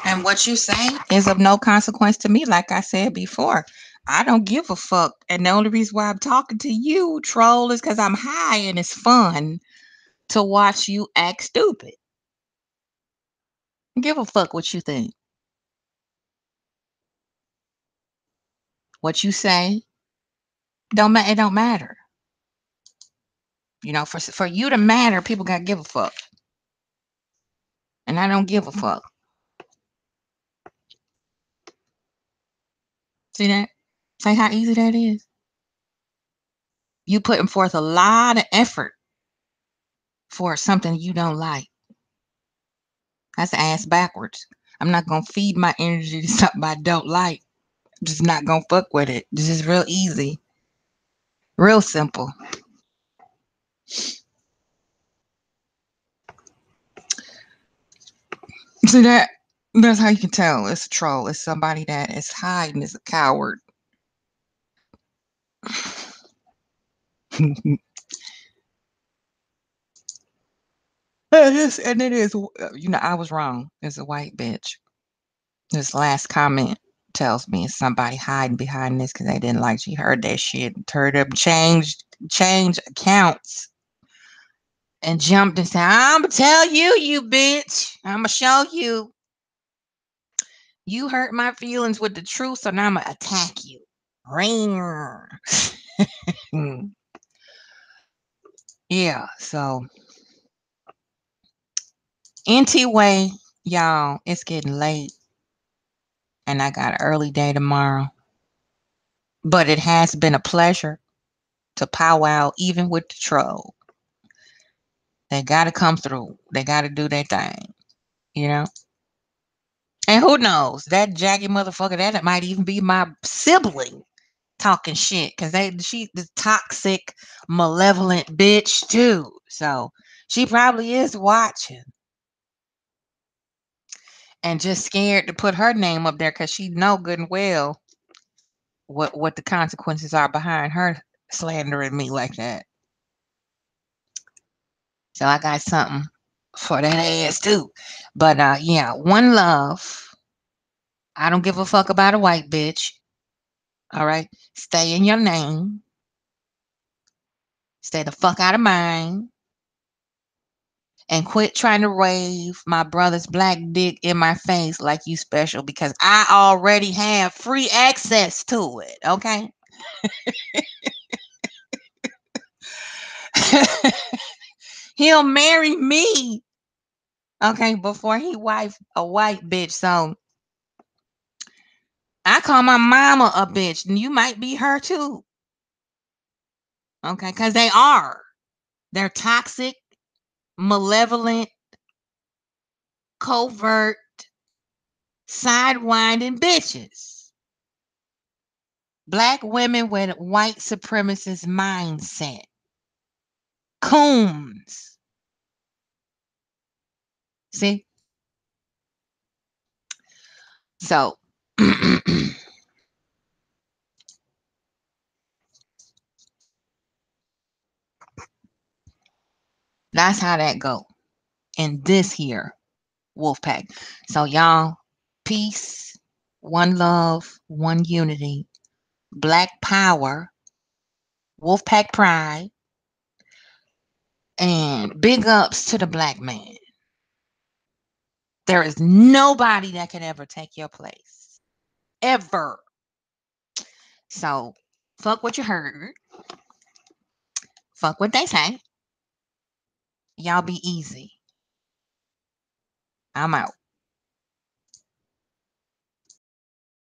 And what you say is of no consequence to me, like I said before. I don't give a fuck. And the only reason why I'm talking to you, troll, is because I'm high and it's fun to watch you act stupid. Give a fuck what you think. What you say it don't matter. You know, for you to matter, people gotta give a fuck. And I don't give a fuck. See that? See how easy that is? You putting forth a lot of effort for something you don't like. That's ass backwards. I'm not gonna feed my energy to something I don't like. I'm just not gonna fuck with it. This is real easy. Real simple. See that? That's how you can tell it's a troll. It's somebody that is hiding, is a coward. And it is, you know, I was wrong. It's a white bitch. This last comment tells me it's somebody hiding behind this because they didn't like she heard that shit, heard them change accounts and jumped and said, "I'ma tell you, you bitch. I'ma show you. You hurt my feelings with the truth, so now I'ma attack you." Ring. Yeah, so anyway, y'all, it's getting late and I got an early day tomorrow. But it has been a pleasure to powwow even with the troll. They gotta come through. They gotta do their thing, you know? And who knows? That Jackie motherfucker, that might even be my sibling talking shit. Cause she the toxic, malevolent bitch too. So she probably is watching. And just scared to put her name up there because she know good and well what the consequences are behind her slandering me like that. So I got something for that ass too. But yeah, one love. I don't give a fuck about a white bitch. All right. Stay in your lane. Stay the fuck out of mine. And quit trying to wave my brother's black dick in my face like you special because I already have free access to it. Okay. He'll marry me. Okay, before he wife a white bitch. So I call my mama a bitch, and you might be her too. Okay, because they are. They're toxic, malevolent, covert, sidewinding bitches. Black women with white supremacist mindset. Coons. See? So that's how that go in this here wolf pack. So y'all, peace, one love, one unity, black power, wolf pack pride, and big ups to the black man. There is nobody that can ever take your place. Ever. So fuck what you heard. Fuck what they say. Y'all be easy. I'm out.